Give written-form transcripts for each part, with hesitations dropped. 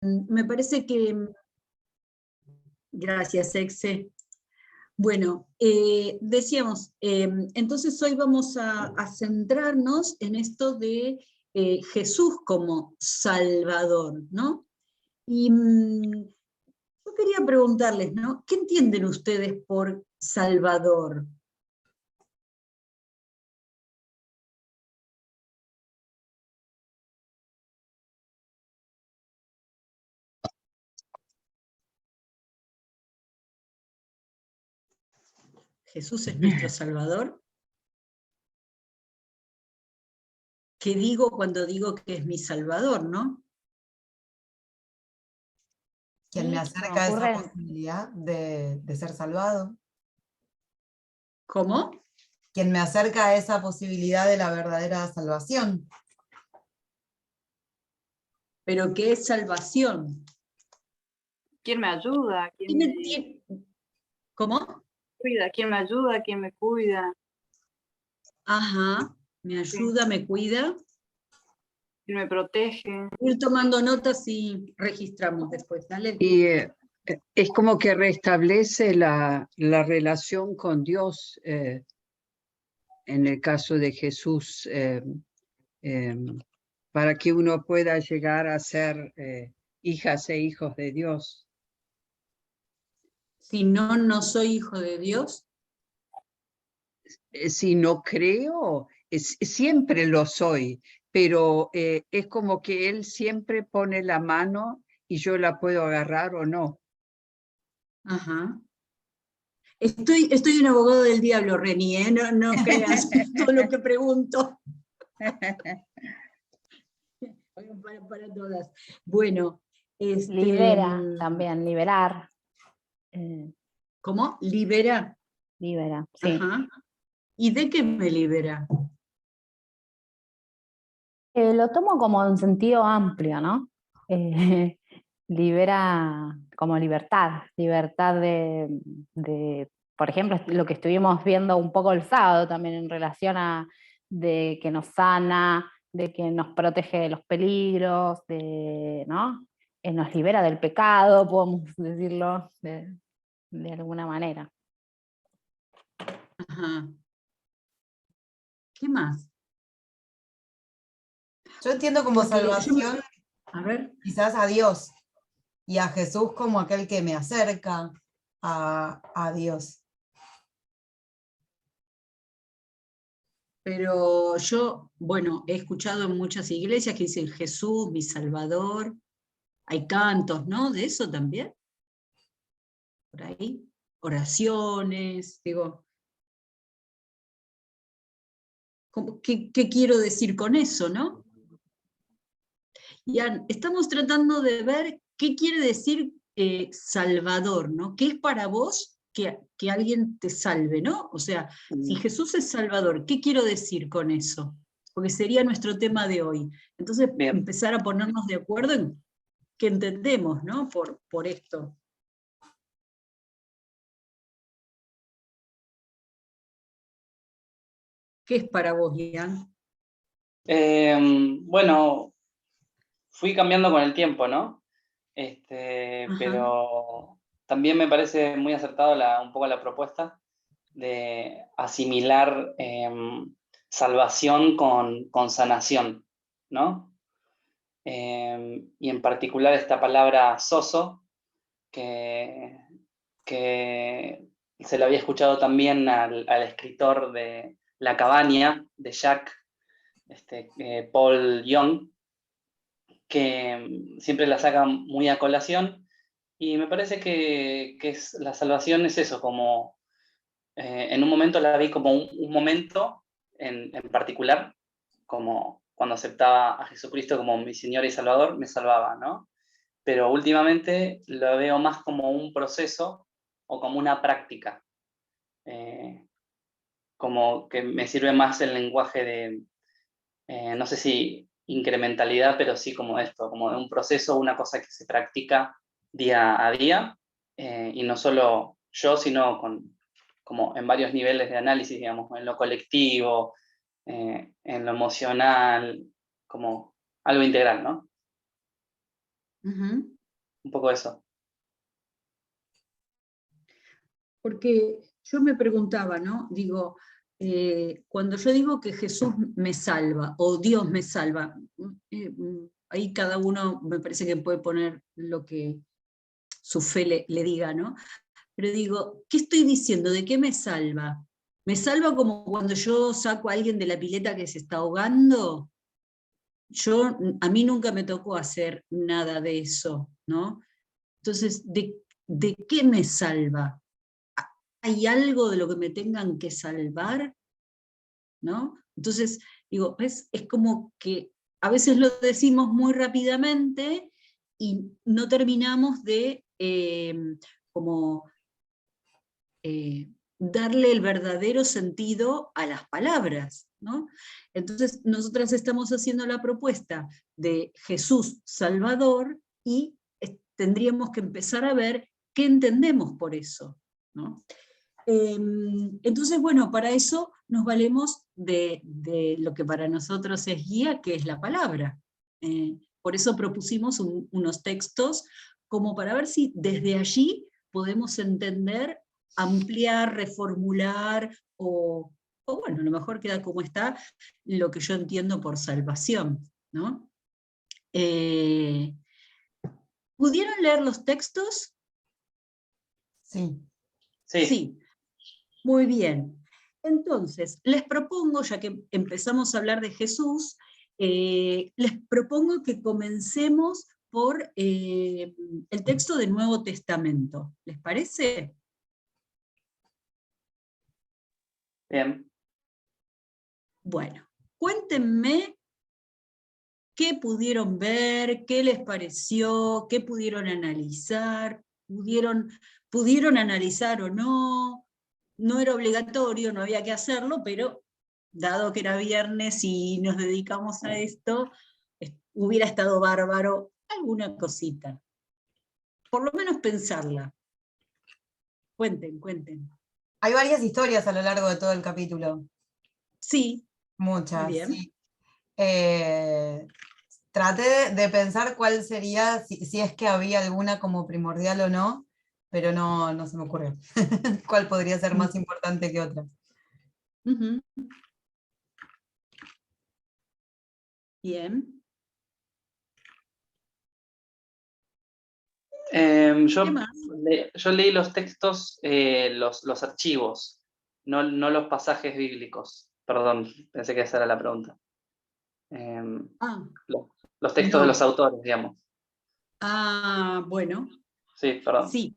Me parece que... Gracias, Exe. Bueno, decíamos, entonces hoy vamos a centrarnos en esto de Jesús como Salvador, ¿no? Y yo quería preguntarles, ¿no? ¿Qué entienden ustedes por Salvador? ¿Jesús es nuestro Salvador? ¿Qué digo cuando digo que es mi Salvador, no? Quien me Sí, acerca a esa posibilidad de ser salvado. ¿Cómo? Quien me acerca a esa posibilidad de la verdadera salvación. ¿Pero qué es salvación? ¿Quién me ayuda? ¿Quién me ¿Cómo? cuida? ¿Quién me ayuda? ¿Quién me cuida? Ajá, me ayuda, me cuida. ¿Quién me protege? Ir tomando notas y registramos después, ¿dale? Y es como que restablece la relación con Dios, en el caso de Jesús, para que uno pueda llegar a ser hijas e hijos de Dios. Si no, no soy hijo de Dios. Si no creo, siempre lo soy, pero es como que Él siempre pone la mano y yo la puedo agarrar o no. Ajá. Estoy un abogado del diablo, Reni, ¿eh? No creas todo lo que pregunto. Para todas. Bueno, libera también, liberar. ¿Cómo? ¿Libera? Libera, sí. Ajá. ¿Y de qué me libera? Lo tomo como en sentido amplio, ¿no? Libera como libertad de, por ejemplo, lo que estuvimos viendo un poco el sábado también en relación a de que nos sana, de que nos protege de los peligros, ¿no? Nos libera del pecado, podemos decirlo de alguna manera. Ajá. ¿Qué más? Yo entiendo como salvación, a ver. quizás a Dios, y a Jesús como aquel que me acerca a Dios. Pero yo, bueno, he escuchado en muchas iglesias que dicen Jesús, mi Salvador. Hay cantos, ¿no? De eso también. Por ahí. Oraciones, digo. ¿Qué quiero decir con eso, no? Ya estamos tratando de ver qué quiere decir Salvador, ¿no? ¿Qué es para vos que alguien te salve, ¿no? O sea, si Jesús es Salvador, ¿qué quiero decir con eso? Porque sería nuestro tema de hoy. Entonces, empezar a ponernos de acuerdo en qué entendemos, ¿no? Por esto. ¿Qué es para vos, Ian? Bueno, fui cambiando con el tiempo, ¿no? Pero también me parece muy acertado un poco la propuesta de asimilar salvación con sanación, ¿no? Y en particular esta palabra sozo, que se lo había escuchado también al escritor de La Cabaña, de Jacques, Paul Young, que siempre la saca muy a colación, y me parece que la salvación es eso, como en un momento la vi como un momento en particular, como cuando aceptaba a Jesucristo como mi Señor y Salvador, me salvaba, ¿no? Pero últimamente lo veo más como un proceso o como una práctica, como que me sirve más el lenguaje de, no sé si incrementalidad, pero sí como esto, como de un proceso, una cosa que se practica día a día, y no solo yo, sino como en varios niveles de análisis, digamos, en lo colectivo, en lo emocional, como algo integral, ¿no? Ujú. Un poco eso. Porque yo me preguntaba, ¿no? Digo, cuando yo digo que Jesús me salva, o Dios me salva, ahí cada uno me parece que puede poner lo que su fe le diga, ¿no? Pero digo, ¿qué estoy diciendo? ¿De qué me salva? ¿Me salva como cuando yo saco a alguien de la pileta que se está ahogando? A mí nunca me tocó hacer nada de eso, ¿no? Entonces, ¿de qué me salva? ¿Hay algo de lo que me tengan que salvar? ¿No? Entonces, digo, es como que a veces lo decimos muy rápidamente y no terminamos de como darle el verdadero sentido a las palabras, ¿no? Entonces, nosotras estamos haciendo la propuesta de Jesús Salvador y tendríamos que empezar a ver qué entendemos por eso, ¿no? Entonces, bueno, para eso nos valemos de lo que para nosotros es guía, que es la palabra. Por eso propusimos unos textos como para ver si desde allí podemos entender, ampliar, reformular, o bueno, a lo mejor queda como está lo que yo entiendo por salvación, ¿no? ¿Pudieron leer los textos? Sí. Sí. Sí. Muy bien. Entonces, les propongo, ya que empezamos a hablar de Jesús, les propongo que comencemos por el texto del Nuevo Testamento. ¿Les parece? Bien. Bueno, cuéntenme qué pudieron ver, qué les pareció, qué pudieron analizar, pudieron analizar o no. No era obligatorio, no había que hacerlo, pero dado que era viernes y nos dedicamos a esto, hubiera estado bárbaro alguna cosita. Por lo menos pensarla. Cuenten. Hay varias historias a lo largo de todo el capítulo. Sí. Muchas, Muy bien. sí. Traté de pensar cuál sería, si es que había alguna como primordial o no, pero no se me ocurrió. ¿Cuál podría ser más importante que otra? Uh-huh. Bien. Yo, ¿Qué más? yo leí los textos, los archivos, no los pasajes bíblicos. Perdón, pensé que esa era la pregunta. Los textos de No. los autores, digamos. Bueno. Sí, perdón. Sí.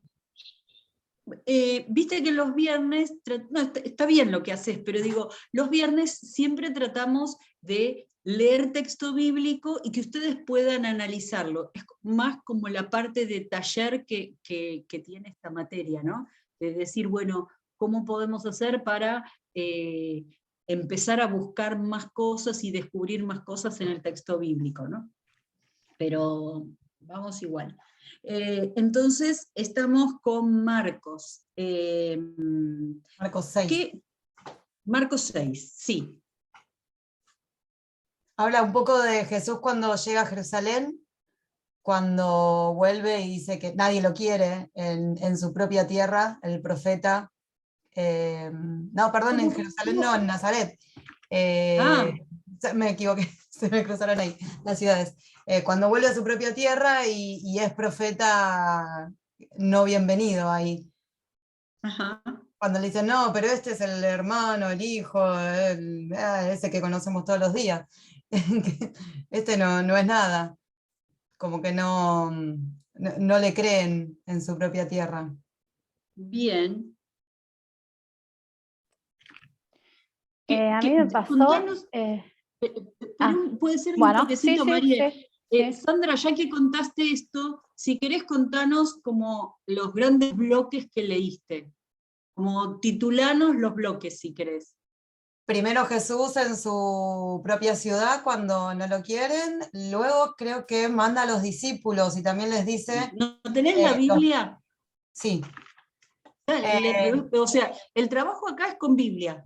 Viste que los viernes, no, está bien lo que haces, pero digo, los viernes siempre tratamos de leer texto bíblico y que ustedes puedan analizarlo. Es más como la parte de taller que tiene esta materia, ¿no? De decir, bueno, ¿cómo podemos hacer para empezar a buscar más cosas y descubrir más cosas en el texto bíblico, ¿no? Pero vamos igual. Entonces, estamos con Marcos. Marcos 6. Marcos 6, sí. Habla un poco de Jesús cuando llega a Jerusalén, cuando vuelve y dice que nadie lo quiere en su propia tierra, el profeta. No, perdón, en Jerusalén no, en Nazaret. Me equivoqué, se me cruzaron ahí las ciudades. Cuando vuelve a su propia tierra y es profeta no bienvenido ahí. Ajá. Cuando le dicen, no, pero este es el hermano, el hijo, ese que conocemos todos los días. Este no es nada. Como que no le creen en su propia tierra. Bien. A mí me pasó... Contanos, puede ser un toquecito, sí, María. Sí. Sandra, ya que contaste esto, si querés contanos como los grandes bloques que leíste. Como titulanos los bloques, si querés. Primero Jesús en su propia ciudad cuando no lo quieren, luego creo que manda a los discípulos y también les dice... ¿No tenés la Biblia? Sí. O sea, el trabajo acá es con Biblia.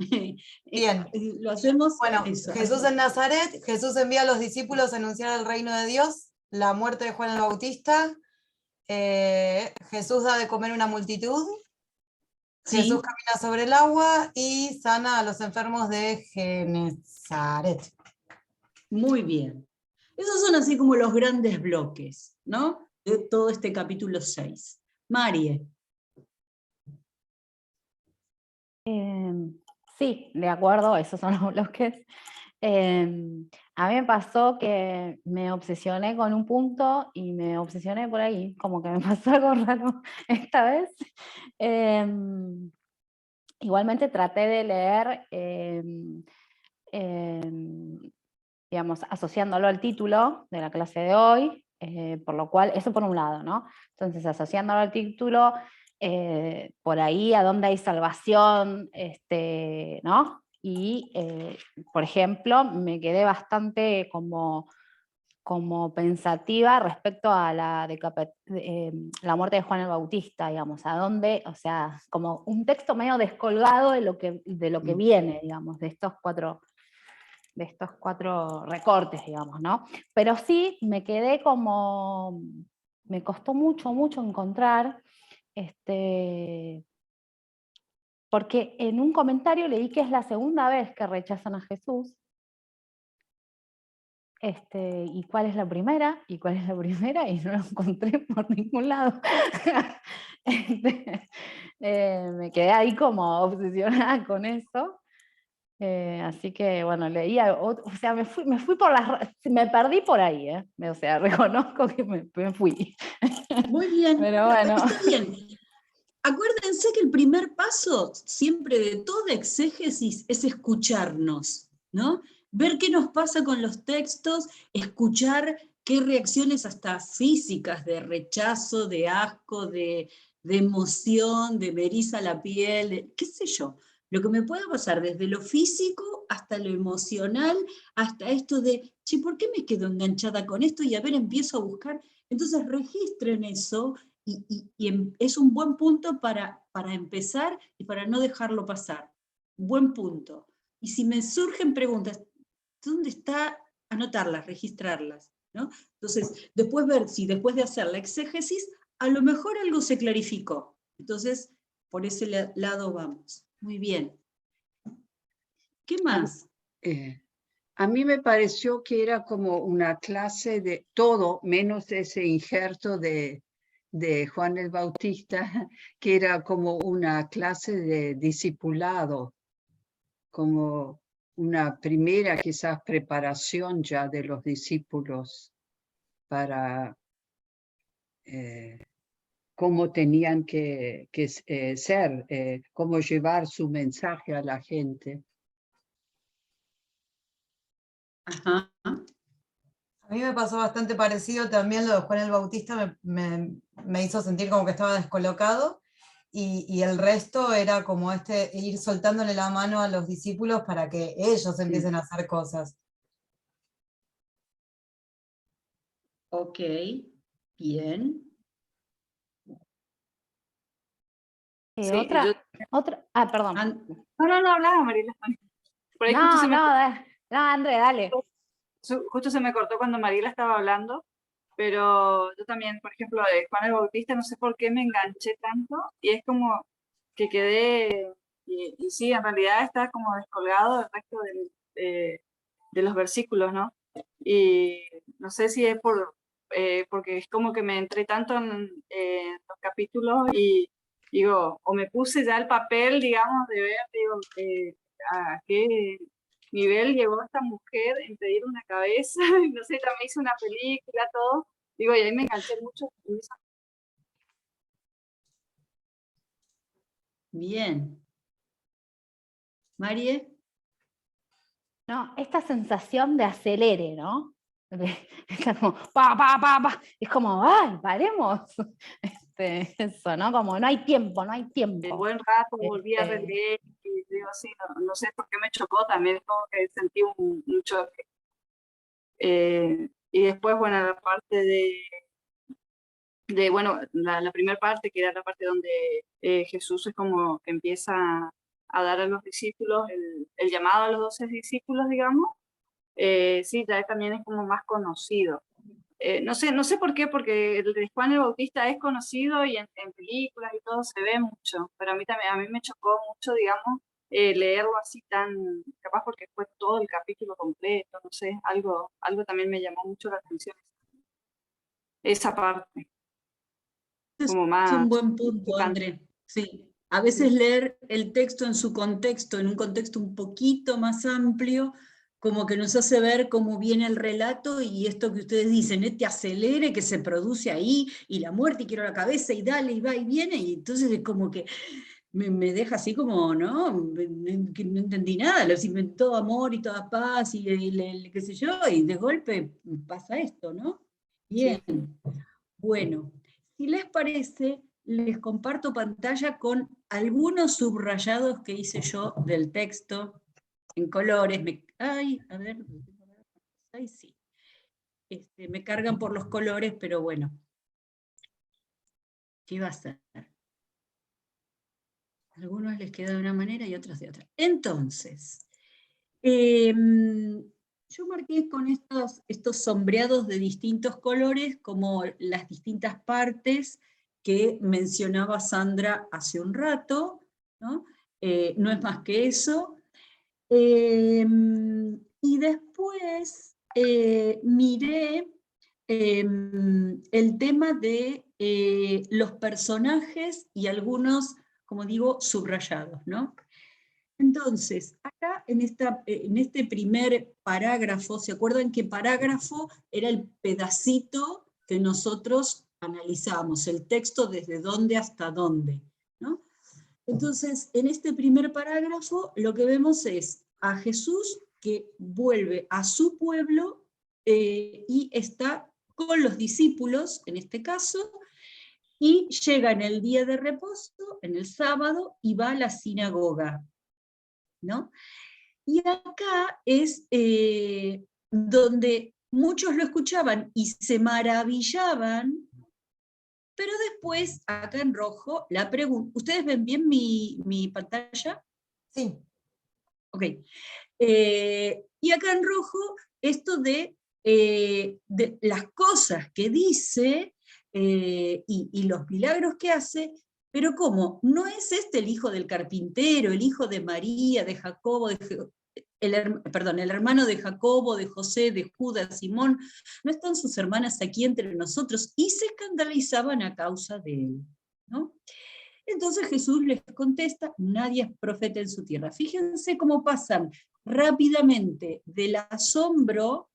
Bien. Lo hacemos. Bueno, eso. Jesús en Nazaret, Jesús envía a los discípulos a anunciar el reino de Dios la muerte de Juan el Bautista, Jesús da de comer a una multitud, Sí. Jesús camina sobre el agua y sana a los enfermos de Genezaret. Muy bien. Esos son así como los grandes bloques, ¿no? De todo este capítulo 6. Marie. Sí, de acuerdo, esos son los bloques. A mí me pasó que me obsesioné con un punto y me obsesioné por ahí, como que me pasó algo raro esta vez. Igualmente traté de leer, digamos, asociándolo al título de la clase de hoy, por lo cual, eso por un lado, ¿no? Entonces, asociándolo al título, por ahí a dónde hay salvación, ¿no? Y, por ejemplo, me quedé bastante como pensativa respecto a la muerte de Juan el Bautista, digamos, a dónde, o sea, como un texto medio descolgado de lo que viene, digamos, de estos cuatro recortes, digamos, ¿no? Pero sí me quedé como, me costó mucho encontrar, porque en un comentario leí que es la segunda vez que rechazan a Jesús. ¿Y cuál es la primera? ¿Y cuál es la primera? Y no lo encontré por ningún lado. Me quedé ahí como obsesionada con eso. Así que, bueno, leía, o sea, me fui por me perdí por ahí, o sea, reconozco que me fui. Muy bien, Pero bueno. está bien. Acuérdense que el primer paso siempre de toda exégesis es escucharnos, ¿no? Ver qué nos pasa con los textos, escuchar qué reacciones hasta físicas, de rechazo, de asco, de emoción, de me eriza la piel, qué sé yo. Lo que me pueda pasar desde lo físico hasta lo emocional, hasta esto de, che, ¿por qué me quedo enganchada con esto? Y a ver, empiezo a buscar. Entonces registren eso. Y es un buen punto para empezar y para no dejarlo pasar. Buen punto. Y si me surgen preguntas, ¿dónde está? Anotarlas, registrarlas, ¿no? Entonces, después ver si después de hacer la exégesis, a lo mejor algo se clarificó. Entonces, por ese lado vamos. Muy bien. ¿Qué más? A mí me pareció que era como una clase de todo, menos ese injerto de Juan el Bautista, que era como una clase de discipulado, como una primera quizás preparación ya de los discípulos para cómo tenían que ser, cómo llevar su mensaje a la gente. Ajá. A mí me pasó bastante parecido también lo de Juan el Bautista, me hizo sentir como que estaba descolocado, y el resto era como ir soltándole la mano a los discípulos para que ellos empiecen a hacer cosas. Ok, bien. Sí, Perdón. No, hablaba Mariela. Por ahí justo André, dale. Justo se me cortó cuando Mariela estaba hablando, pero yo también, por ejemplo, de Juan el Bautista, no sé por qué me enganché tanto, y es como que quedé, y sí, en realidad está como descolgado del resto de los versículos, ¿no? Y no sé si es porque es como que me entré tanto en los capítulos y digo, o me puse ya el papel, digamos, de ver, digo, a qué nivel llegó esta mujer en pedir una cabeza, no sé, también hizo una película, todo, digo, y ahí me enganché mucho en eso. Bien. Marie. No, esta sensación de acelere, ¿no? Está como, pa. Es como, ¡ay, paremos! Eso, ¿no? Como, no hay tiempo. En buen rato volví a releer y digo, sí, no sé por qué me chocó, también es como que sentí un choque. Y después, bueno, la parte bueno, la primera parte, que era la parte donde Jesús es como que empieza a dar a los discípulos el llamado a los 12 discípulos, digamos, sí, ya también es como más conocido. no sé por qué, porque el de Juan el Bautista es conocido y en películas y todo se ve mucho, pero a mí me chocó mucho, digamos, leerlo así tan, capaz porque fue todo el capítulo completo, no sé, algo también me llamó mucho la atención, esa parte, Es como es un más buen punto, chocante. André. Sí. A veces leer el texto en su contexto, en un contexto un poquito más amplio, como que nos hace ver cómo viene el relato y esto que ustedes dicen, este acelere que se produce ahí, y la muerte, y quiero la cabeza, y dale, y va y viene, y entonces es como que me deja así como, ¿no? Que no entendí nada, los inventó amor y toda paz, y qué sé yo, y de golpe pasa esto, ¿no? Bien. Sí. Bueno, si les parece, les comparto pantalla con algunos subrayados que hice yo del texto en colores. Ay, a ver, ay, sí. Me cargan por los colores, pero bueno, ¿qué va a ser? A algunos les queda de una manera y otros de otra. Entonces, yo marqué con estos sombreados de distintos colores como las distintas partes que mencionaba Sandra hace un rato, ¿no? No es más que eso. Y después miré el tema de los personajes y algunos, como digo, subrayados, ¿no? Entonces, acá en este primer parágrafo, ¿se acuerdan que parágrafo era el pedacito que nosotros analizábamos, el texto desde dónde hasta dónde, ¿no? Entonces, en este primer parágrafo lo que vemos es a Jesús que vuelve a su pueblo y está con los discípulos, en este caso, y llega en el día de reposo, en el sábado, y va a la sinagoga, ¿no? Y acá es donde muchos lo escuchaban y se maravillaban, pero después, acá en rojo, la pregunta, ¿ustedes ven bien mi pantalla? Sí. Ok. Y acá en rojo, esto de las cosas que dice y los milagros que hace, pero ¿cómo? ¿No es este el hijo del carpintero, el hijo de María, de Jacobo, el hermano de Jacobo, de José, de Judas, Simón? ¿No están sus hermanas aquí entre nosotros? Y se escandalizaban a causa de él, ¿no? Entonces Jesús les contesta, nadie es profeta en su tierra. Fíjense cómo pasan rápidamente del asombro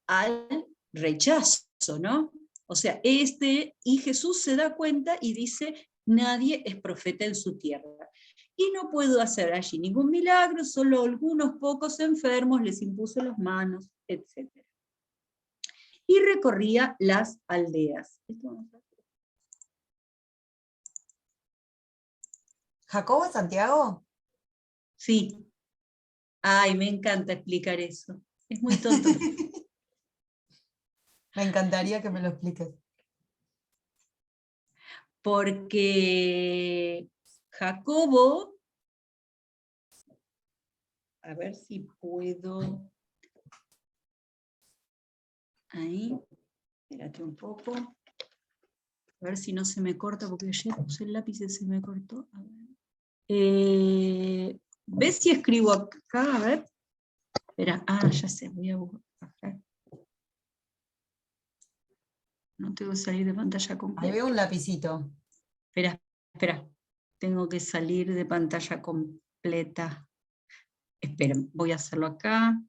al rechazo, ¿no? O sea, y Jesús se da cuenta y dice, nadie es profeta en su tierra. Y no puedo hacer allí ningún milagro, solo algunos pocos enfermos les impuso las manos, etc. Y recorría las aldeas. ¿Jacobo de Santiago? Sí. Ay, me encanta explicar eso. Es muy tonto. Me encantaría que me lo expliques. Porque Jacobo, a ver si puedo, ahí, espérate un poco, a ver si no se me corta, porque ayer puse el lápiz y se me cortó. A ver. ¿Ves si escribo acá? A ver. Espera, ya sé, voy a buscar. No tengo que salir de pantalla Ahí completa. veo un lapicito. Espera, tengo que salir de pantalla completa. Esperen, voy a hacerlo acá,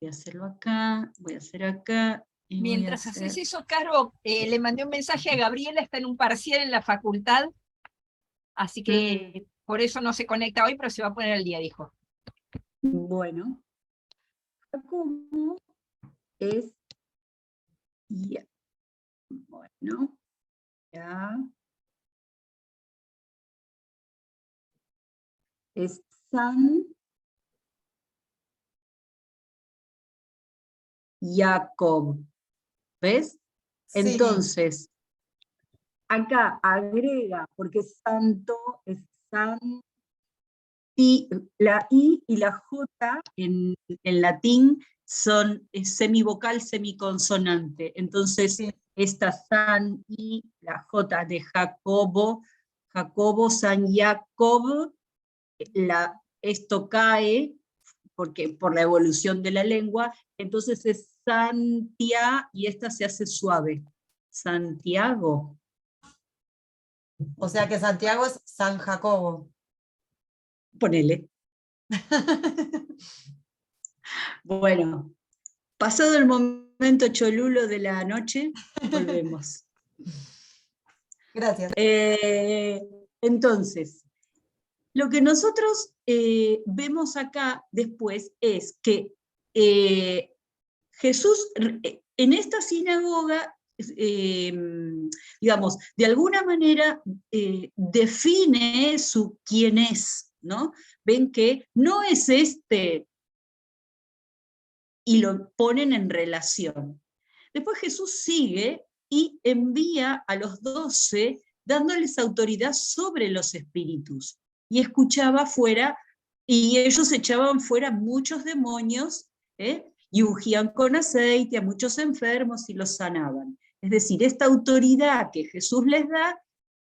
voy a hacerlo acá, voy a hacer acá. Y Mientras voy a hacer... haces eso, Caro, le mandé un mensaje a Gabriela, está en un parcial en la facultad, así que por eso no se conecta hoy, pero se va a poner al día, dijo. Bueno, ¿cómo es? Ya. Bueno, ya. Es San Jacob. ¿Ves? Sí. Entonces, acá agrega, porque santo es San la I y la J en latín son semivocal, semiconsonante. Entonces, Sí. esta San y la J de Jacobo, San Jacob, esto cae por la evolución de la lengua, entonces es Santia y esta se hace suave. Santiago. O sea que Santiago es San Jacobo. Ponele. Bueno, pasado el momento cholulo de la noche, volvemos. Gracias. Entonces, lo que nosotros vemos acá después es que Jesús, en esta sinagoga, digamos, de alguna manera define su quién es, ¿no? Ven que no es este, y lo ponen en relación. Después Jesús sigue y envía a los 12 dándoles autoridad sobre los espíritus. Y escuchaba fuera, y ellos echaban fuera muchos demonios, y ungían con aceite a muchos enfermos y los sanaban. Es decir, esta autoridad que Jesús les da,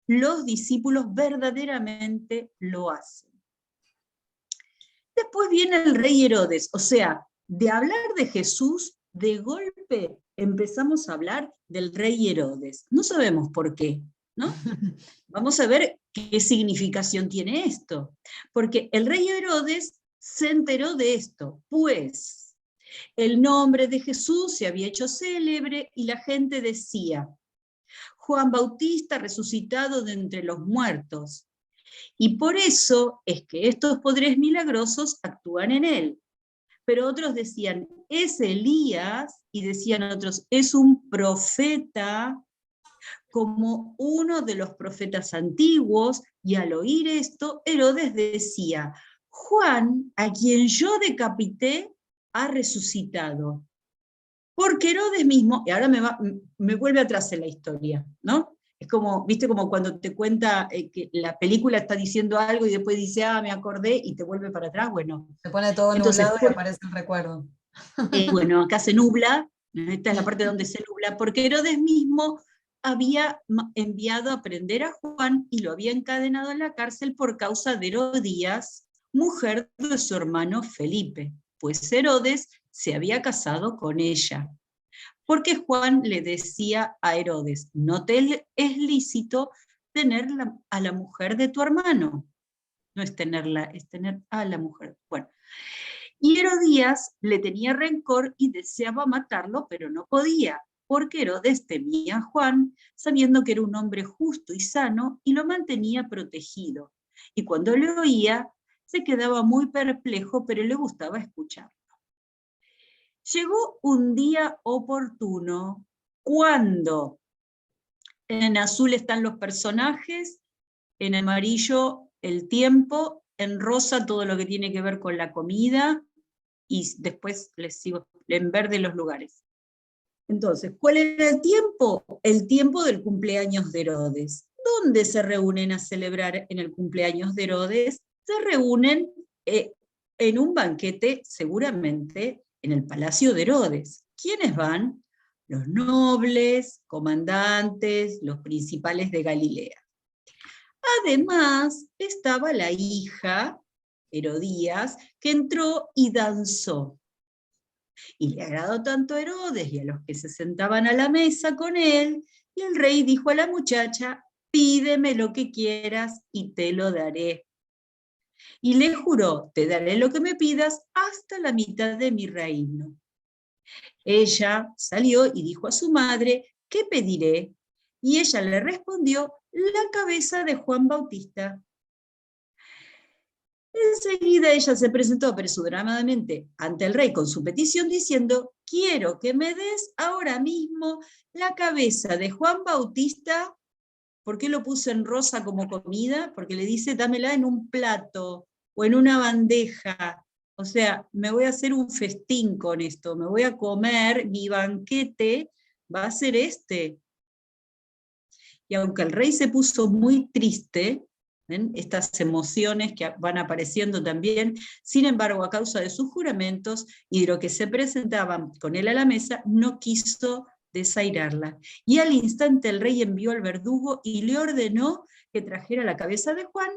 los discípulos verdaderamente lo hacen. Después viene el rey Herodes, o sea, de hablar de Jesús, de golpe empezamos a hablar del rey Herodes. No sabemos por qué, ¿no? Vamos a ver qué significación tiene esto. Porque el rey Herodes se enteró de esto, pues el nombre de Jesús se había hecho célebre y la gente decía, Juan Bautista resucitado de entre los muertos. Y por eso es que estos poderes milagrosos actúan en él. Pero otros decían, es Elías, y decían otros, es un profeta, como uno de los profetas antiguos, y al oír esto, Herodes decía, Juan, a quien yo decapité, ha resucitado. Porque Herodes mismo, y ahora me vuelve atrás en la historia, ¿no? Es como, viste, como cuando te cuenta que la película está diciendo algo y después dice, me acordé, y te vuelve para atrás, bueno. Se pone todo Entonces, nublado y aparece el recuerdo. Bueno, acá se nubla, esta es la parte donde se nubla, porque Herodes mismo había enviado a prender a Juan y lo había encadenado en la cárcel por causa de Herodías, mujer de su hermano Felipe, pues Herodes se había casado con ella. Porque Juan le decía a Herodes, no te es lícito tener a la mujer de tu hermano. No es tenerla, es tener a la mujer. Bueno, y Herodías le tenía rencor y deseaba matarlo, pero no podía, porque Herodes temía a Juan, sabiendo que era un hombre justo y sano, y lo mantenía protegido. Y cuando le oía, se quedaba muy perplejo, pero le gustaba escucharlo. Llegó un día oportuno, cuando en azul están los personajes, en amarillo el tiempo, en rosa todo lo que tiene que ver con la comida, y después les sigo en verde los lugares. Entonces, ¿cuál era el tiempo? El tiempo del cumpleaños de Herodes. ¿Dónde se reúnen a celebrar en el cumpleaños de Herodes? Se reúnen en un banquete, seguramente, en el palacio de Herodes. ¿Quiénes van? Los nobles, comandantes, los principales de Galilea. Además, estaba la hija, Herodías, que entró y danzó. Y le agradó tanto a Herodes y a los que se sentaban a la mesa con él, y el rey dijo a la muchacha, pídeme lo que quieras y te lo daré. Y le juró, te daré lo que me pidas hasta la mitad de mi reino. Ella salió y dijo a su madre, ¿qué pediré? Y ella le respondió, la cabeza de Juan Bautista. Enseguida ella se presentó apresuradamente ante el rey con su petición diciendo, quiero que me des ahora mismo la cabeza de Juan Bautista. ¿Por qué lo puse en rosa como comida? Porque le dice, dámela en un plato o en una bandeja. O sea, me voy a hacer un festín con esto, me voy a comer, mi banquete va a ser este. Y aunque el rey se puso muy triste, ¿ven? Estas emociones que van apareciendo también. Sin embargo, a causa de sus juramentos y de lo que se presentaban con él a la mesa, no quiso desairarla. Y al instante el rey envió al verdugo y le ordenó que trajera la cabeza de Juan,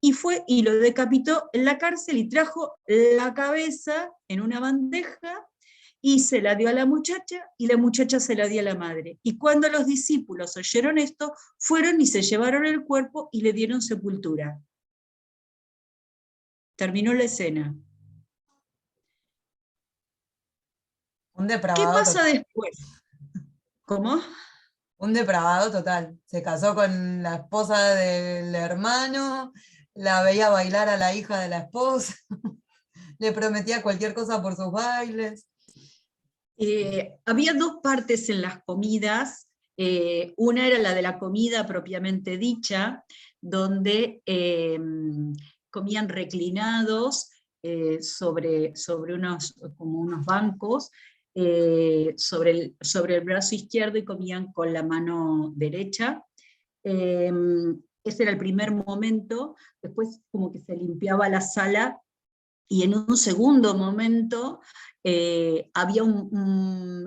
y fue y lo decapitó en la cárcel y trajo la cabeza en una bandeja y se la dio a la muchacha, y la muchacha se la dio a la madre. Y cuando los discípulos oyeron esto, fueron y se llevaron el cuerpo y le dieron sepultura. Terminó la escena. Un ¿Qué depravado pasa total. después? ¿Cómo? Un depravado total. Se casó con la esposa del hermano, la veía bailar a la hija de la esposa, le prometía cualquier cosa por sus bailes. Había dos partes en las comidas. Una era la de la comida propiamente dicha, donde comían reclinados sobre como unos bancos, sobre el brazo izquierdo, y comían con la mano derecha. Ese era el primer momento. Después como que se limpiaba la sala, y en un segundo momento había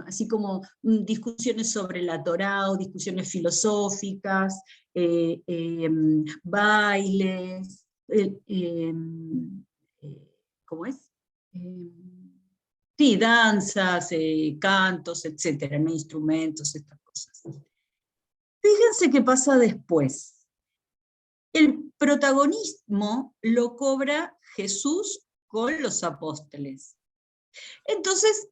así como discusiones sobre la Torá, o discusiones filosóficas, bailes, ¿cómo es? Sí, danzas, cantos, etcétera, ¿no? Instrumentos, estas cosas. Fíjense qué pasa después. El protagonismo lo cobra Jesús con los apóstoles. Entonces,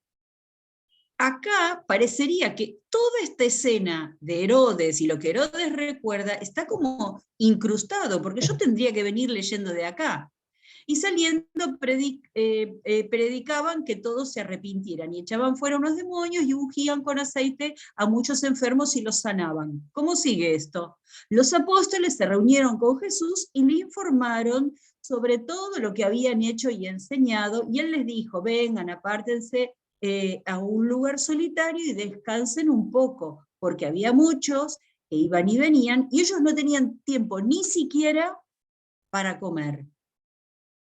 acá parecería que toda esta escena de Herodes y lo que Herodes recuerda está como incrustado, porque yo tendría que venir leyendo de acá. Y saliendo predicaban que todos se arrepintieran, y echaban fuera unos demonios y ungían con aceite a muchos enfermos y los sanaban. ¿Cómo sigue esto? Los apóstoles se reunieron con Jesús y le informaron sobre todo lo que habían hecho y enseñado, y él les dijo: vengan, apártense a un lugar solitario y descansen un poco, porque había muchos que iban y venían, y ellos no tenían tiempo ni siquiera para comer.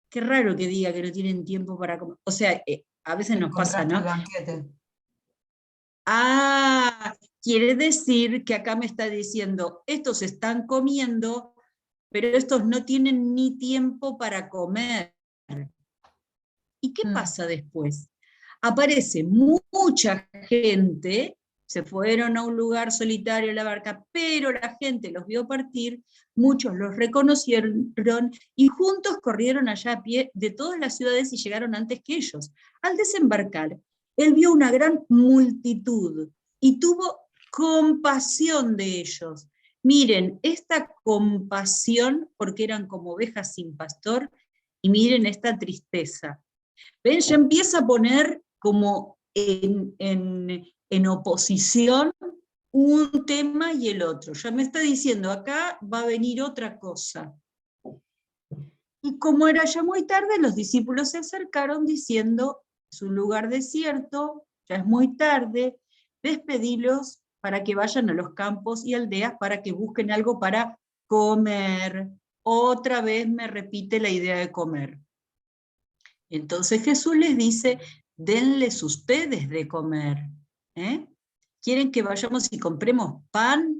Qué raro que diga que no tienen tiempo para comer. O sea, a veces nos pasa, ¿no? El banquete. Ah, quiere decir que acá me está diciendo, estos están comiendo, pero estos no tienen ni tiempo para comer. ¿Y qué pasa después? Aparece mucha gente, se fueron a un lugar solitario en la barca, pero la gente los vio partir, muchos los reconocieron y juntos corrieron allá a pie de todas las ciudades y llegaron antes que ellos. Al desembarcar, él vio una gran multitud y tuvo compasión de ellos. Miren, esta compasión, porque eran como ovejas sin pastor, y miren esta tristeza. ¿Ven? Ya empieza a poner como en oposición un tema y el otro. Ya me está diciendo, acá va a venir otra cosa. Y como era ya muy tarde, los discípulos se acercaron diciendo: es un lugar desierto, ya es muy tarde, despedilos para que vayan a los campos y aldeas para que busquen algo para comer. Otra vez me repite la idea de comer. Entonces Jesús les dice: denles ustedes de comer. ¿Quieren que vayamos y compremos pan?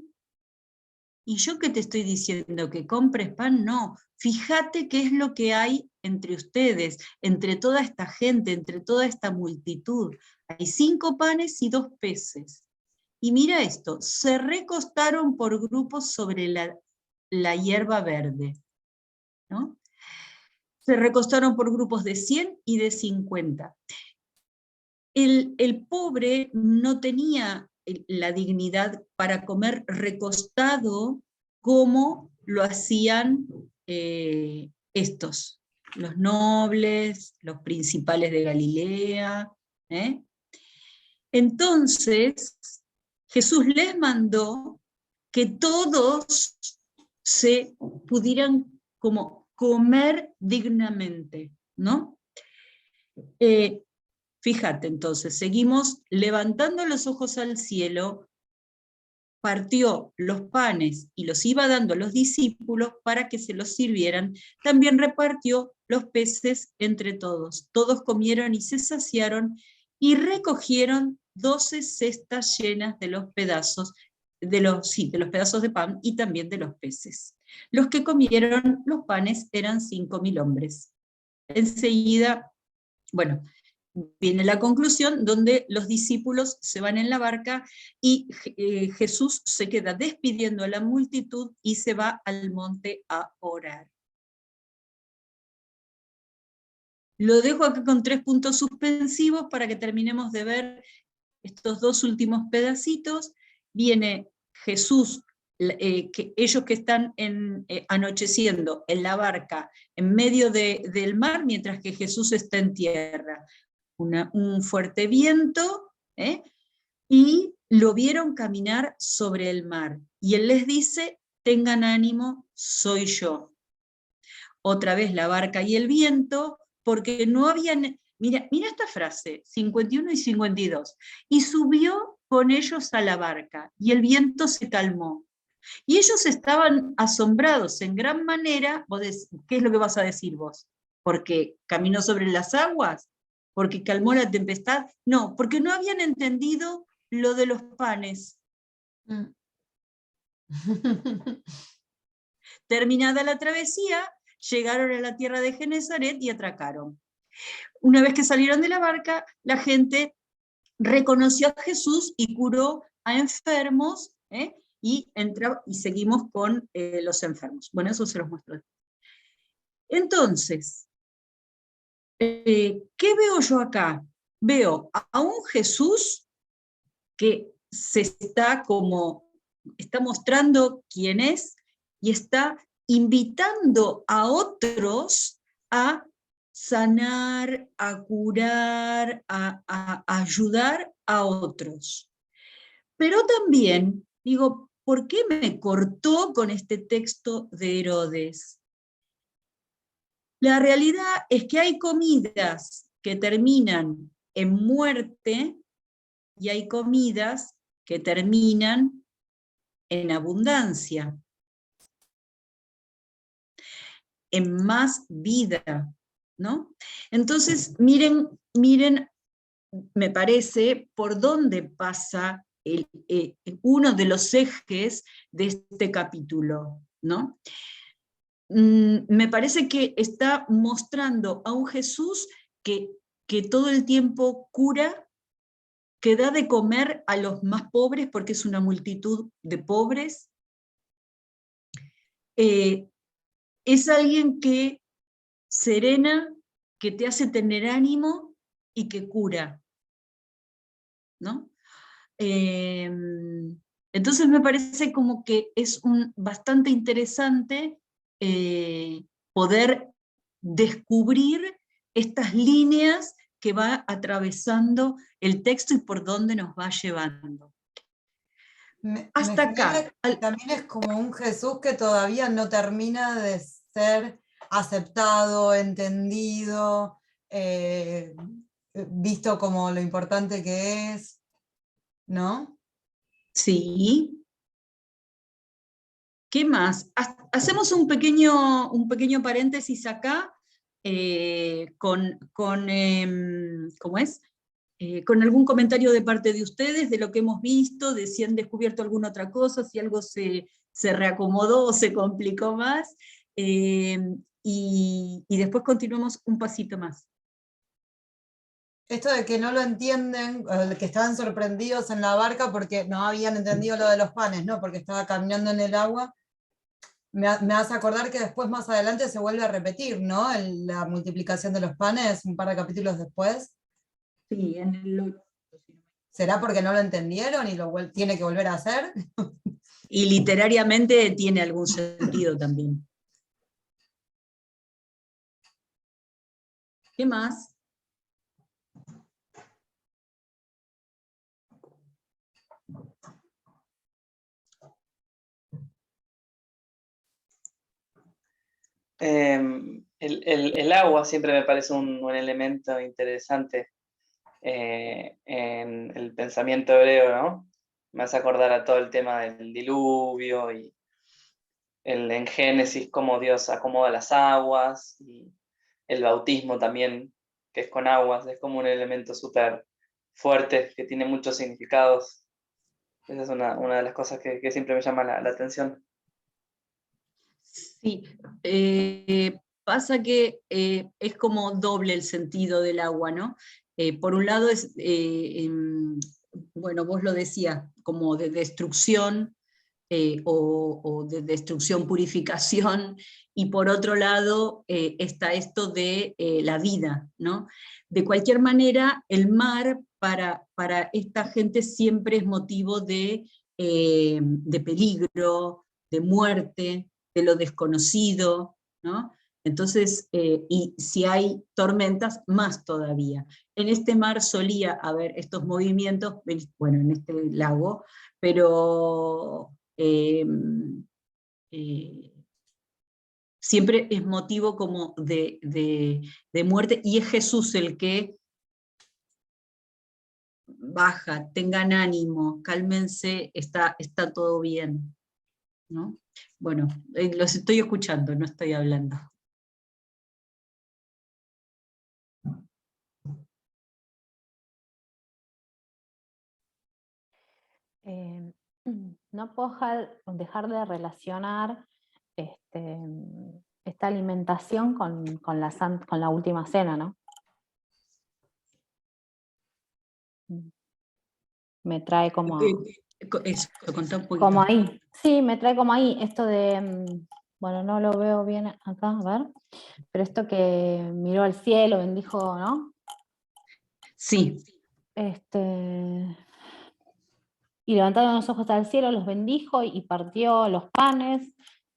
¿Y yo qué te estoy diciendo? ¿Que compres pan? No. Fíjate qué es lo que hay entre ustedes, entre toda esta gente, entre toda esta multitud. Hay 5 panes y 2 peces. Y mira esto, se recostaron por grupos sobre la hierba verde, ¿no? Se recostaron por grupos de 100 y de 50. El pobre no tenía la dignidad para comer recostado como lo hacían estos, los nobles, los principales de Galilea. Entonces, Jesús les mandó que todos se pudieran como comer dignamente, ¿no? Fíjate, entonces, seguimos levantando los ojos al cielo, partió los panes y los iba dando a los discípulos para que se los sirvieran, también repartió los peces entre todos. Todos comieron y se saciaron y recogieron 12 cestas llenas de los pedazos, de los pedazos de pan y también de los peces. Los que comieron los panes eran 5.000 hombres. Enseguida, bueno, viene la conclusión donde los discípulos se van en la barca y Jesús se queda despidiendo a la multitud y se va al monte a orar. Lo dejo acá con 3 puntos suspensivos para que terminemos de ver estos 2 últimos pedacitos. Viene Jesús, ellos que están anocheciendo en la barca en medio del mar, mientras que Jesús está en tierra. Un fuerte viento, y lo vieron caminar sobre el mar. Y él les dice, tengan ánimo, soy yo. Otra vez la barca y el viento, porque no habían... Mira esta frase, 51 y 52. Y subió con ellos a la barca, y el viento se calmó. Y ellos estaban asombrados en gran manera. ¿Qué es lo que vas a decir vos? ¿Porque caminó sobre las aguas? ¿Porque calmó la tempestad? No, porque no habían entendido lo de los panes. Terminada la travesía, llegaron a la tierra de Genesaret y atracaron. Una vez que salieron de la barca, la gente reconoció a Jesús y curó a enfermos, y seguimos con los enfermos. Bueno, eso se los muestro. Entonces, ¿qué veo yo acá? Veo a un Jesús que está mostrando quién es y está invitando a otros a sanar, a curar, a ayudar a otros. Pero también digo, ¿por qué me cortó con este texto de Herodes? La realidad es que hay comidas que terminan en muerte y hay comidas que terminan en abundancia, en más vida, ¿no? Entonces, miren, me parece, por dónde pasa uno de los ejes de este capítulo, ¿no? Me parece que está mostrando a un Jesús que todo el tiempo cura, que da de comer a los más pobres, porque es una multitud de pobres. Es alguien que serena, que te hace tener ánimo y que cura, ¿no? Entonces me parece como que es bastante interesante poder descubrir estas líneas que va atravesando el texto y por dónde nos va llevando. Hasta acá. También es como un Jesús que todavía no termina de ser aceptado, entendido, visto como lo importante que es, ¿no? Sí. ¿Qué más? Hacemos un pequeño paréntesis acá ¿cómo es? Con algún comentario de parte de ustedes de lo que hemos visto, de si han descubierto alguna otra cosa, si algo se reacomodó o se complicó más, y después continuamos un pasito más. Esto de que no lo entienden, que estaban sorprendidos en la barca porque no habían entendido lo de los panes, ¿no? Porque estaba caminando en el agua. Me hace acordar que después, más adelante, se vuelve a repetir, ¿no? La multiplicación de los panes, un par de capítulos después. Sí, en el 8. ¿Será porque no lo entendieron y lo tiene que volver a hacer? Y literariamente tiene algún sentido también. ¿Qué más? El agua siempre me parece un elemento interesante en el pensamiento hebreo, ¿no? me hace acordar a todo el tema del diluvio y en Génesis cómo Dios acomoda las aguas, y el bautismo también, que es con aguas, es como un elemento súper fuerte que tiene muchos significados. Esa es una de las cosas que siempre me llama la atención. Sí, pasa que es como doble el sentido del agua, ¿no? Por un lado es, bueno, vos lo decías, como de destrucción, o de destrucción, purificación, y por otro lado está esto de la vida, ¿no? De cualquier manera, el mar para esta gente siempre es motivo de peligro, de muerte, de lo desconocido, ¿no? Entonces, y si hay tormentas, más todavía. En este mar solía haber estos movimientos, bueno, en este lago, pero siempre es motivo como de muerte, y es Jesús el que baja, tengan ánimo, cálmense, está todo bien, ¿no? Bueno, los estoy escuchando, no estoy hablando. No puedo dejar de relacionar esta alimentación con la última cena, ¿no? Me trae como... Eso, contá un poquito. Como ahí, sí, me trae como ahí esto de, bueno, no lo veo bien acá, a ver, pero esto que miró al cielo, bendijo, ¿no? Sí. Y levantaron los ojos al cielo, los bendijo y partió los panes,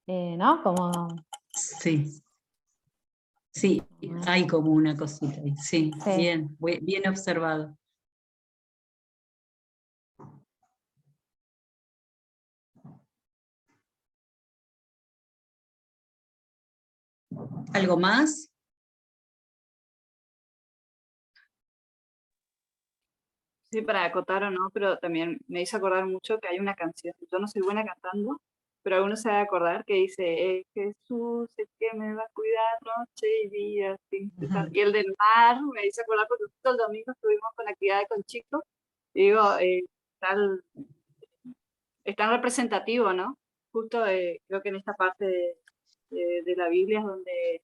¿no? Como... Sí. Sí, hay como una cosita ahí, sí, Sí. bien observado. ¿Algo más? Sí, para acotar o no, pero también me hizo acordar mucho que hay una canción, yo no soy buena cantando, pero alguno se va a acordar que dice, Jesús es que me va a cuidar noche y día, sin cesar. Y el del mar me hizo acordar porque justo el domingo estuvimos con actividades con chicos, y digo, es tan representativo, ¿no? Justo creo que en esta parte de la Biblia es donde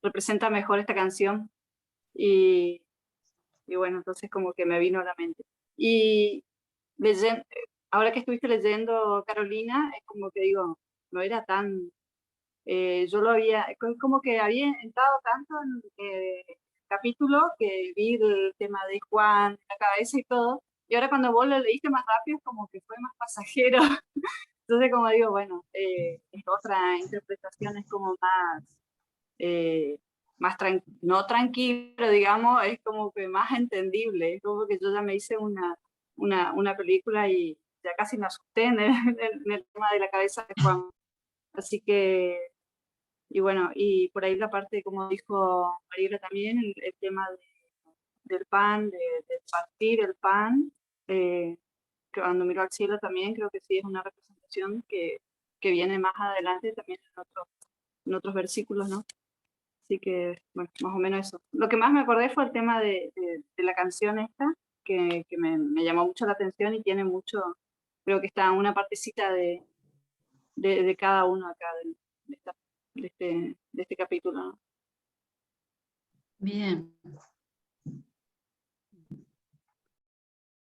representa mejor esta canción, y bueno, entonces como que me vino a la mente. Y ahora que estuviste leyendo, Carolina, es como que digo, no era tan, yo lo había, es como que había entrado tanto en el capítulo que vi el tema de Juan, la cabeza y todo, y ahora cuando vos lo leíste más rápido es como que fue más pasajero. Entonces como digo, bueno, es otra interpretación, es como más, no tranquilo, digamos, es como que más entendible, es como que yo ya me hice una película y ya casi me asusté en el tema de la cabeza de Juan. Así que, y bueno, y por ahí la parte, como dijo Mariela también, el tema del pan, de partir el pan, que cuando miro al cielo también creo que sí es una representación que viene más adelante también en otros versículos, ¿no? Así que, bueno, más o menos eso. Lo que más me acordé fue el tema de la canción esta, que me llamó mucho la atención y tiene mucho, creo que está una partecita de cada uno acá de este capítulo, ¿no? Bien.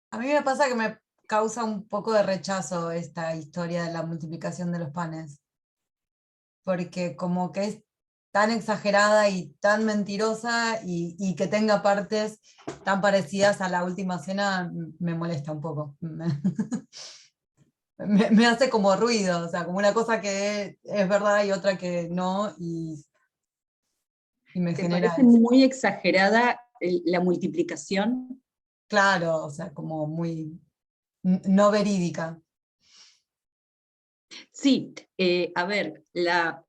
A mí me pasa que me causa un poco de rechazo esta historia de la multiplicación de los panes, porque como que es tan exagerada y tan mentirosa y que tenga partes tan parecidas a la última cena, me molesta un poco. Me hace como ruido, o sea, como una cosa que es verdad y otra que no, y me ¿Te genera parece muy exagerada la multiplicación? claro, o sea, como muy no verídica. Sí, a ver, las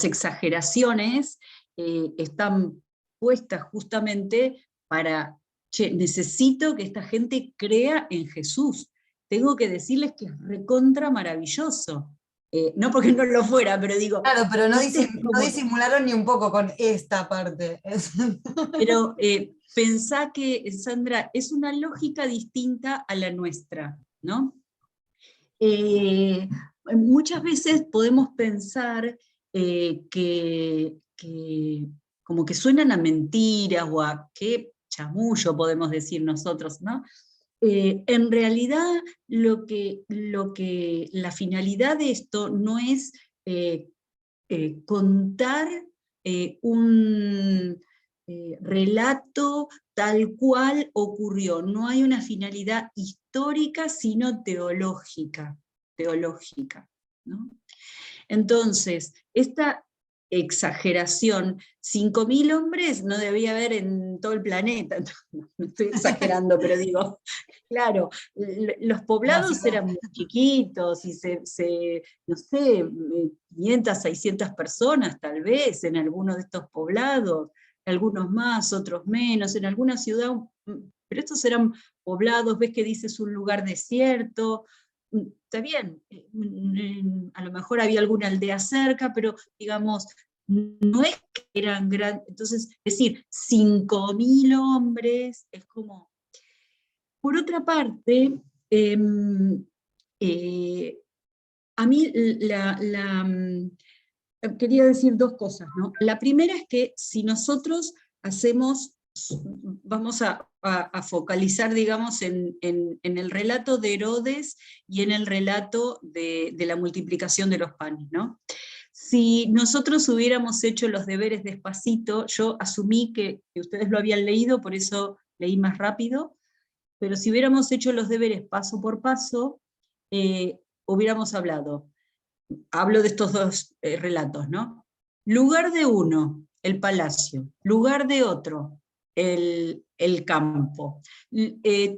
exageraciones están puestas justamente para che, necesito que esta gente crea en Jesús. Tengo que decirles que es recontra maravilloso. No porque no lo fuera, pero digo... Claro, pero no, este es no como- disimularon ni un poco con esta parte. Pero pensá que, Sandra, es una lógica distinta a la nuestra, ¿no? Muchas veces podemos pensar que como que suenan a mentiras o a qué chamullo podemos decir nosotros, ¿no? En realidad la finalidad de esto no es contar un relato tal cual ocurrió. No hay una finalidad histórica, sino teológica, ¿no? Entonces, esta exageración, 5.000 hombres no debía haber en todo el planeta, no estoy exagerando, pero digo, claro, los poblados eran muy chiquitos, y no sé, 500, 600 personas tal vez en algunos de estos poblados, algunos más, otros menos, en alguna ciudad, pero estos eran poblados, ves que dices un lugar desierto, está bien, a lo mejor había alguna aldea cerca, pero digamos, no es que eran grandes, entonces, decir, 5.000 hombres, es como... Por otra parte, a mí quería decir dos cosas, ¿no? La primera es que si nosotros vamos a focalizar, digamos, en el relato de Herodes y en el relato de la multiplicación de los panes, ¿no? Si nosotros hubiéramos hecho los deberes despacito, yo asumí que ustedes lo habían leído, por eso leí más rápido, pero si hubiéramos hecho los deberes paso por paso, hubiéramos hablado. Hablo de estos dos relatos, ¿no? Lugar de uno, el palacio. Lugar de otro, el campo.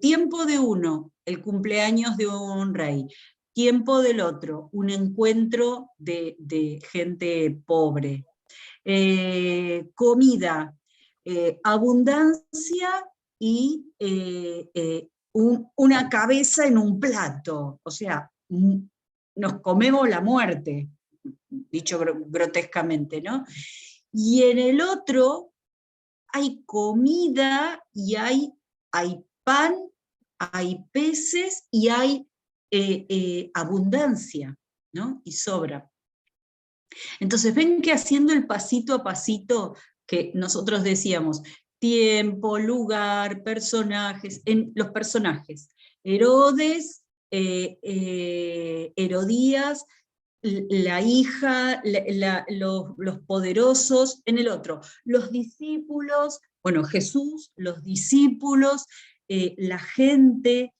Tiempo de uno, el cumpleaños de un rey. Tiempo del otro, un encuentro de gente pobre. Comida, abundancia y una cabeza en un plato. O sea, nos comemos la muerte, dicho grotescamente, ¿no? Y en el otro hay comida y hay pan, hay peces y hay abundancia, ¿no? Y sobra. Entonces ven que haciendo el pasito a pasito que nosotros decíamos, tiempo, lugar, personajes, en los personajes, Herodes, Herodías, la hija, los poderosos, en el otro, los discípulos, bueno, Jesús, los discípulos, la gente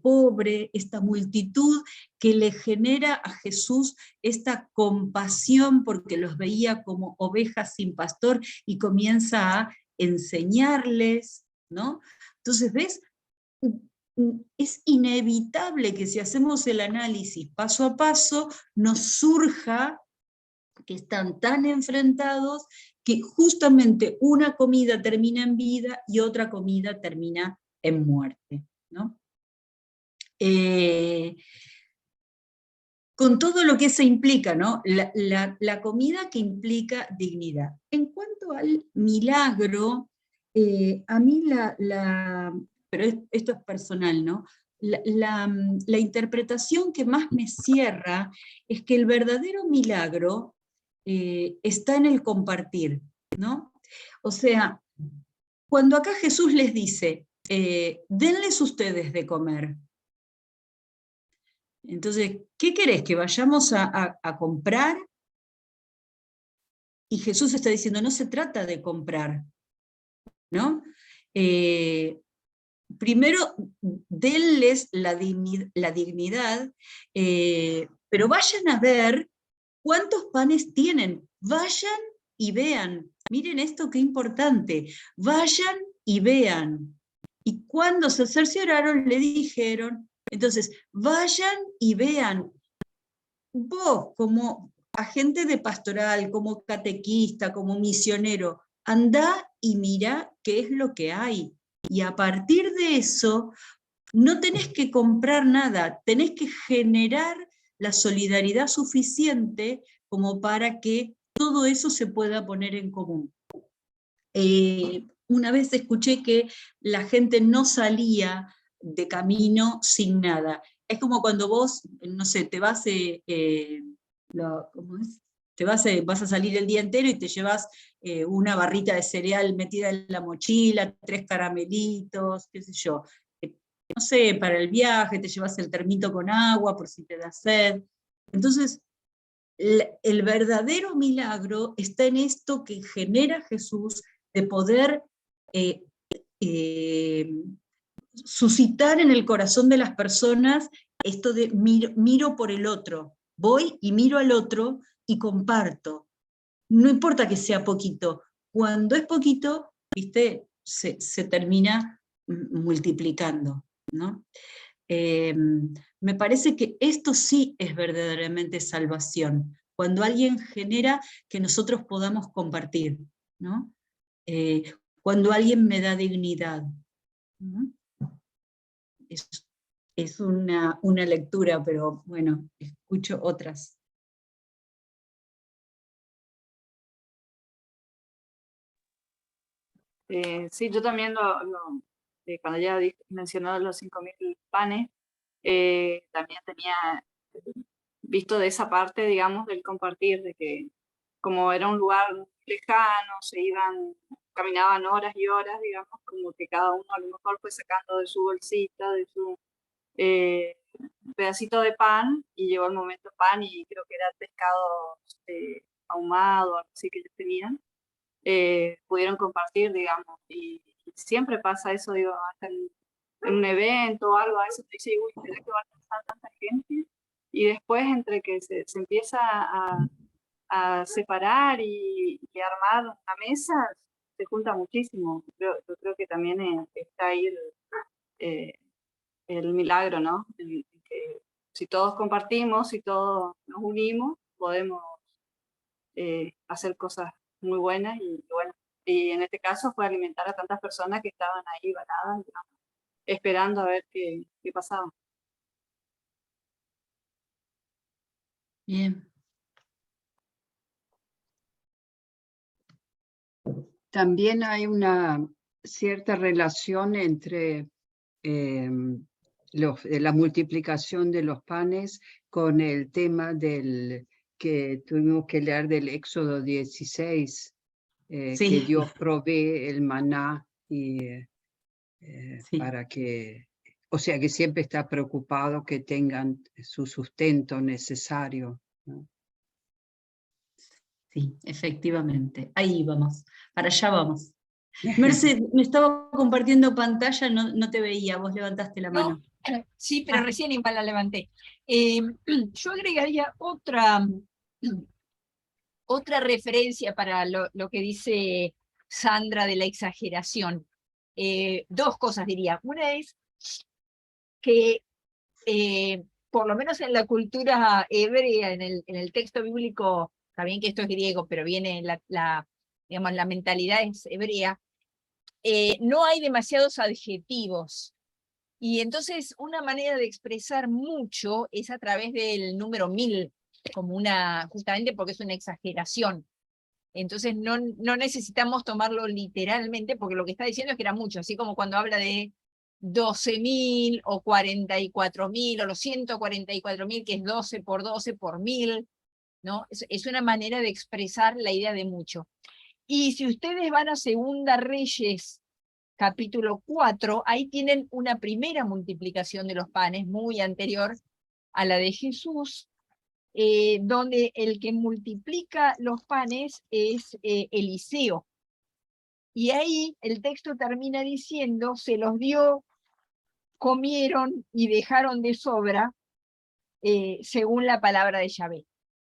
pobre, esta multitud que le genera a Jesús esta compasión porque los veía como ovejas sin pastor y comienza a enseñarles, ¿no? Entonces, ¿ves? Es inevitable que si hacemos el análisis paso a paso, nos surja que están tan enfrentados que justamente una comida termina en vida y otra comida termina en muerte, ¿no? Con todo lo que eso implica, ¿no? La comida que implica dignidad. En cuanto al milagro, a mí pero esto es personal, ¿no? La interpretación que más me cierra es que el verdadero milagro está en el compartir, ¿no? O sea, cuando acá Jesús les dice, denles ustedes de comer. Entonces, ¿qué querés? ¿Que vayamos a comprar? Y Jesús está diciendo, no se trata de comprar, ¿no? Primero, denles la dignidad, pero vayan a ver cuántos panes tienen. Vayan y vean. Miren esto qué importante. Vayan y vean. Y cuando se cercioraron, le dijeron, entonces, vayan y vean. Vos, como agente de pastoral, como catequista, como misionero, andá y mirá qué es lo que hay. Y a partir de eso, no tenés que comprar nada, tenés que generar la solidaridad suficiente como para que todo eso se pueda poner en común. Una vez escuché que la gente no salía de camino sin nada. Es como cuando vos, no sé, te vas, ¿cómo es? Vas a salir el día entero y te llevas una barrita de cereal metida en la mochila, 3 caramelitos, qué sé yo. No sé, para el viaje te llevas el termito con agua por si te da sed. Entonces, el verdadero milagro está en esto que genera Jesús, de poder suscitar en el corazón de las personas esto de miro por el otro, voy y miro al otro y comparto. No importa que sea poquito, cuando es poquito, ¿viste? Se termina multiplicando, ¿no? Me parece que esto sí es verdaderamente salvación, cuando alguien genera que nosotros podamos compartir, ¿no? Cuando alguien me da dignidad. ¿No? Es una lectura, pero bueno, escucho otras. Sí, yo también cuando ya mencionó los 5.000 panes, también tenía visto de esa parte, digamos, del compartir, de que como era un lugar lejano, caminaban horas y horas, digamos, como que cada uno a lo mejor fue sacando de su bolsita, de su pedacito de pan, y llegó el momento pan, y creo que era pescado ahumado, algo así que ellos tenían, pudieron compartir, digamos, y siempre pasa eso, digo, hasta en un evento o algo, a veces te dice, uy, ¿será que va a pasar tanta gente? Y después, entre que se empieza a separar y armar una mesa, se junta muchísimo. Yo creo que también está ahí el milagro, ¿no? Que si todos compartimos, si todos nos unimos, podemos hacer cosas muy buenas, y bueno, y en este caso fue alimentar a tantas personas que estaban ahí varadas, digamos, esperando a ver qué pasaba. Bien. También hay una cierta relación entre la multiplicación de los panes con el tema que tuvimos que leer del Éxodo 16, Sí. que Dios provee el maná y Sí. para que, o sea, que siempre está preocupado que tengan su sustento necesario, ¿no? Sí, efectivamente. Ahí vamos, para allá vamos. Merce, me estaba compartiendo pantalla, no te veía, vos levantaste la mano. No, sí, pero recién igual la levanté. Yo agregaría otra referencia para lo que dice Sandra de la exageración. Dos cosas diría. Una es que, por lo menos en la cultura hebrea, en el texto bíblico, está bien que esto es griego, pero viene digamos, la mentalidad es hebrea, no hay demasiados adjetivos. Y entonces una manera de expresar mucho es a través del número 1000, como justamente porque es una exageración. Entonces no necesitamos tomarlo literalmente, porque lo que está diciendo es que era mucho, así como cuando habla de 12.000 o 44.000 o los 144.000, que es 12 por 12 por 1000, ¿no? Es una manera de expresar la idea de mucho. Y si ustedes van a Segunda Reyes, capítulo 4, ahí tienen una primera multiplicación de los panes, muy anterior a la de Jesús, donde el que multiplica los panes es Eliseo. Y ahí el texto termina diciendo, se los dio, comieron y dejaron de sobra, según la palabra de Yahvé.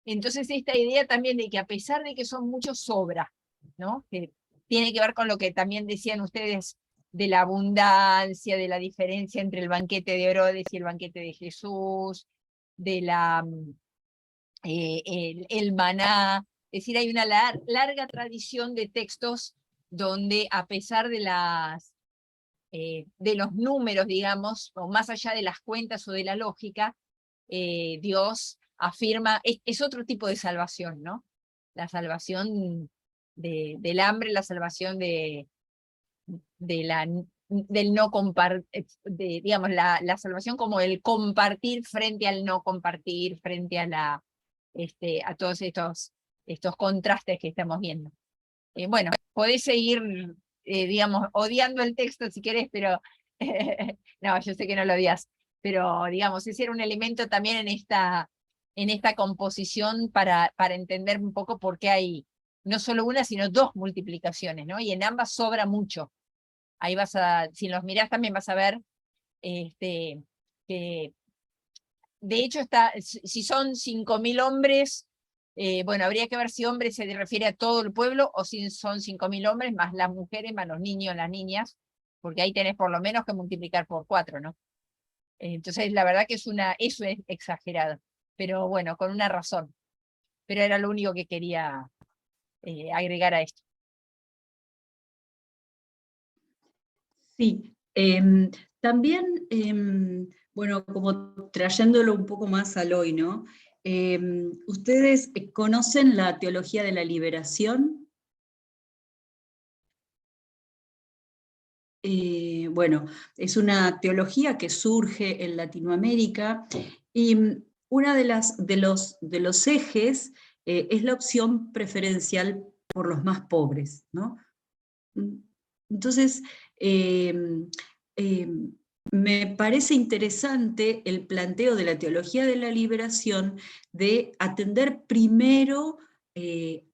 Entonces esta idea también de que a pesar de que son muchos, sobra, ¿no? Que tiene que ver con lo que también decían ustedes de la abundancia, de la diferencia entre el banquete de Herodes y el banquete de Jesús, de el maná. Es decir, hay una larga tradición de textos donde, a pesar de las de los números, digamos, o más allá de las cuentas o de la lógica, Dios afirma, es otro tipo de salvación, ¿no? La salvación del hambre, la salvación del no compartir, digamos, la salvación como el compartir frente al no compartir, frente a todos estos contrastes que estamos viendo. Bueno, podés seguir, digamos, odiando el texto si querés, pero no, yo sé que no lo odias, pero digamos, ese era un elemento también en esta composición para entender un poco por qué hay no solo una, sino dos multiplicaciones, ¿no? Y en ambas sobra mucho. Ahí si los mirás también vas a ver que de hecho si son 5.000 hombres, bueno, habría que ver si hombres se refiere a todo el pueblo o si son 5.000 hombres más las mujeres, más los niños, las niñas, porque ahí tenés por lo menos que multiplicar por 4, ¿no? Entonces la verdad que eso es exagerado, pero bueno, con una razón. Pero era lo único que quería agregar a esto. Sí, también, bueno, como trayéndolo un poco más al hoy, ¿no? ¿Ustedes conocen la teología de la liberación? Bueno, es una teología que surge en Latinoamérica y una de los ejes es la opción preferencial por los más pobres, ¿no? Entonces, me parece interesante el planteo de la teología de la liberación de atender primero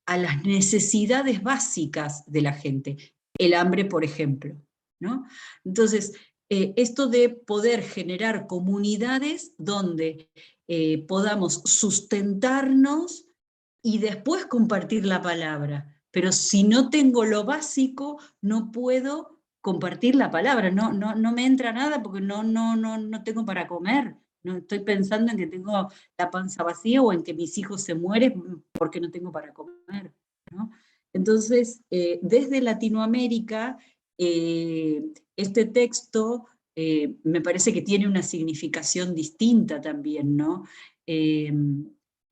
a las necesidades básicas de la gente, el hambre, por ejemplo, ¿no? Entonces, esto de poder generar comunidades donde podamos sustentarnos y después compartir la palabra. Pero si no tengo lo básico, no puedo compartir la palabra, no me entra nada porque no tengo para comer. No estoy pensando en que tengo la panza vacía o en que mis hijos se mueren porque no tengo para comer, ¿no? Entonces, desde Latinoamérica, este texto me parece que tiene una significación distinta también, ¿no?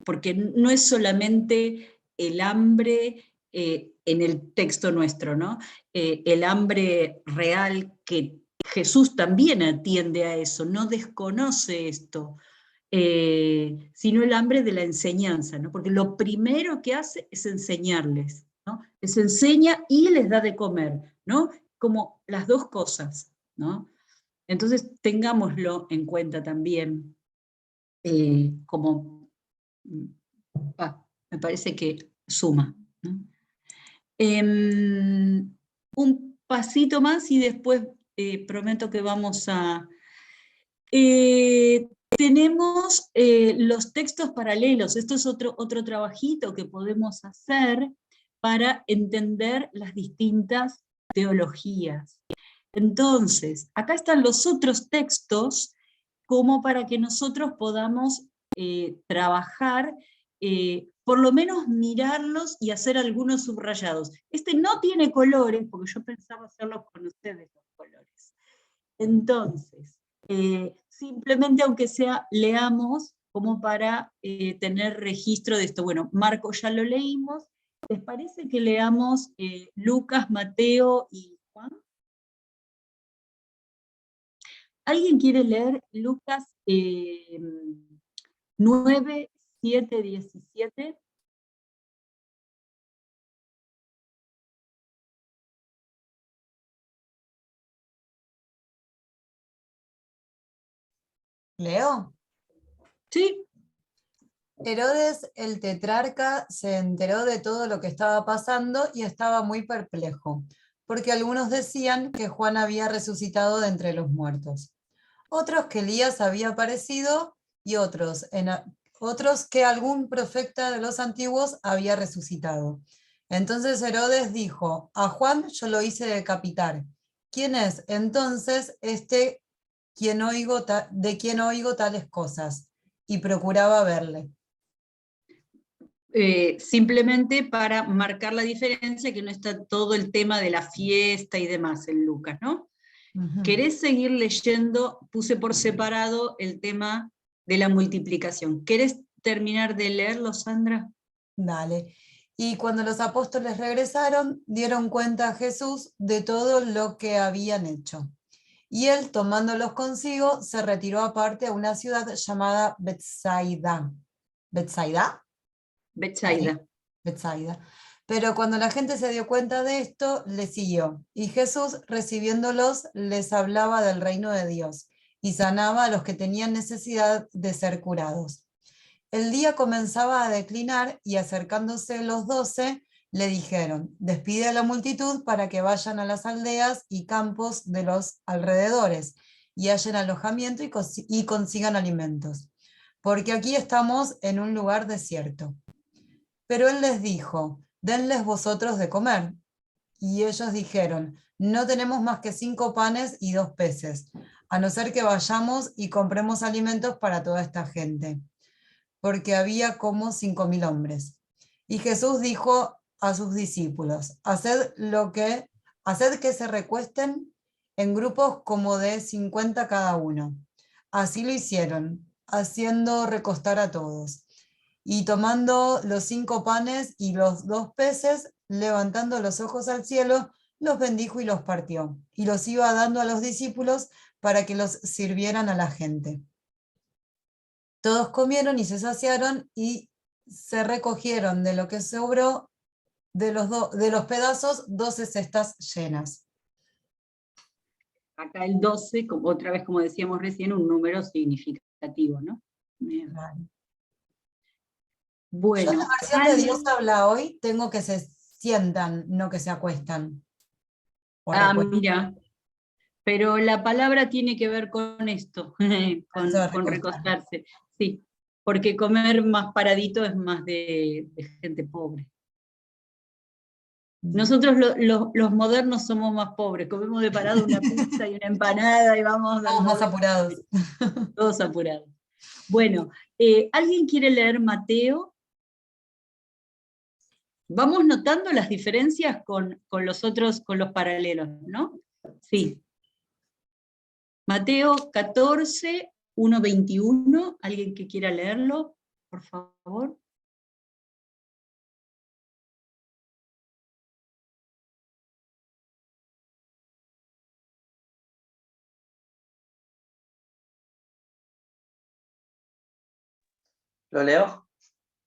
Porque no es solamente el hambre en el texto nuestro, ¿no? El hambre real que Jesús también atiende a eso, no desconoce esto, sino el hambre de la enseñanza, ¿no? Porque lo primero que hace es enseñarles, ¿no? Les enseña y les da de comer, ¿no? Como las dos cosas, ¿no? Entonces tengámoslo en cuenta también como, me parece que suma, ¿no? Un pasito más y después prometo que vamos a... tenemos los textos paralelos. Esto es otro trabajito que podemos hacer para entender las distintas teologías. Entonces, acá están los otros textos como para que nosotros podamos trabajar, por lo menos mirarlos y hacer algunos subrayados. Este no tiene colores, porque yo pensaba hacerlos con ustedes los colores. Entonces, simplemente aunque sea leamos como para tener registro de esto. Bueno, Marcos ya lo leímos. ¿Les parece que leamos Lucas, Mateo y Juan? ¿Alguien quiere leer Lucas 9, 7, 17? ¿Leo? Sí. Herodes el tetrarca se enteró de todo lo que estaba pasando y estaba muy perplejo, porque algunos decían que Juan había resucitado de entre los muertos, otros que Elías había aparecido y otros que algún profeta de los antiguos había resucitado. Entonces Herodes dijo: a Juan yo lo hice decapitar. ¿Quién es entonces de quien oigo tales cosas? Y procuraba verle. Simplemente para marcar la diferencia, que no está todo el tema de la fiesta y demás en Lucas, ¿no? Ujú. ¿Querés seguir leyendo? Puse por separado el tema de la multiplicación. ¿Querés terminar de leerlo, Sandra? Dale. Y cuando los apóstoles regresaron, dieron cuenta a Jesús de todo lo que habían hecho. Y él, tomándolos consigo, se retiró aparte a una ciudad llamada Betsaida. ¿Betsaida? Betsaida. Betsaida. Pero cuando la gente se dio cuenta de esto, le siguió. Y Jesús, recibiéndolos, les hablaba del reino de Dios y sanaba a los que tenían necesidad de ser curados. El día comenzaba a declinar y acercándose los 12, le dijeron: despide a la multitud para que vayan a las aldeas y campos de los alrededores y hallen alojamiento y consigan alimentos, porque aquí estamos en un lugar desierto. Pero él les dijo: denles vosotros de comer. Y ellos dijeron: no tenemos más que 5 panes y 2 peces, a no ser que vayamos y compremos alimentos para toda esta gente, porque había como 5.000 hombres. Y Jesús dijo a sus discípulos: haced que se recuesten en grupos como de 50 cada uno. Así lo hicieron, haciendo recostar a todos. Y tomando los 5 panes y los 2 peces, levantando los ojos al cielo, los bendijo y los partió, y los iba dando a los discípulos para que los sirvieran a la gente. Todos comieron y se saciaron y se recogieron de lo que sobró de los pedazos 12 cestas llenas. Acá el 12, como, otra vez como decíamos recién, un número significativo, ¿no? Bien. Claro. Bueno, Yo en la versión de Dios habla hoy, tengo que se sientan, no que se acuestan. mira, pero la palabra tiene que ver con esto, con recostarse, sí, porque comer más paradito es más de gente pobre. Nosotros los modernos somos más pobres, comemos de parado una pizza y una empanada y vamos Todos más apurados. Todos apurados. Bueno, ¿alguien quiere leer Mateo? Vamos notando las diferencias con los otros, con los paralelos, ¿no? Sí. Mateo 14, 1, 21. ¿Alguien que quiera leerlo? Por favor. ¿Lo leo?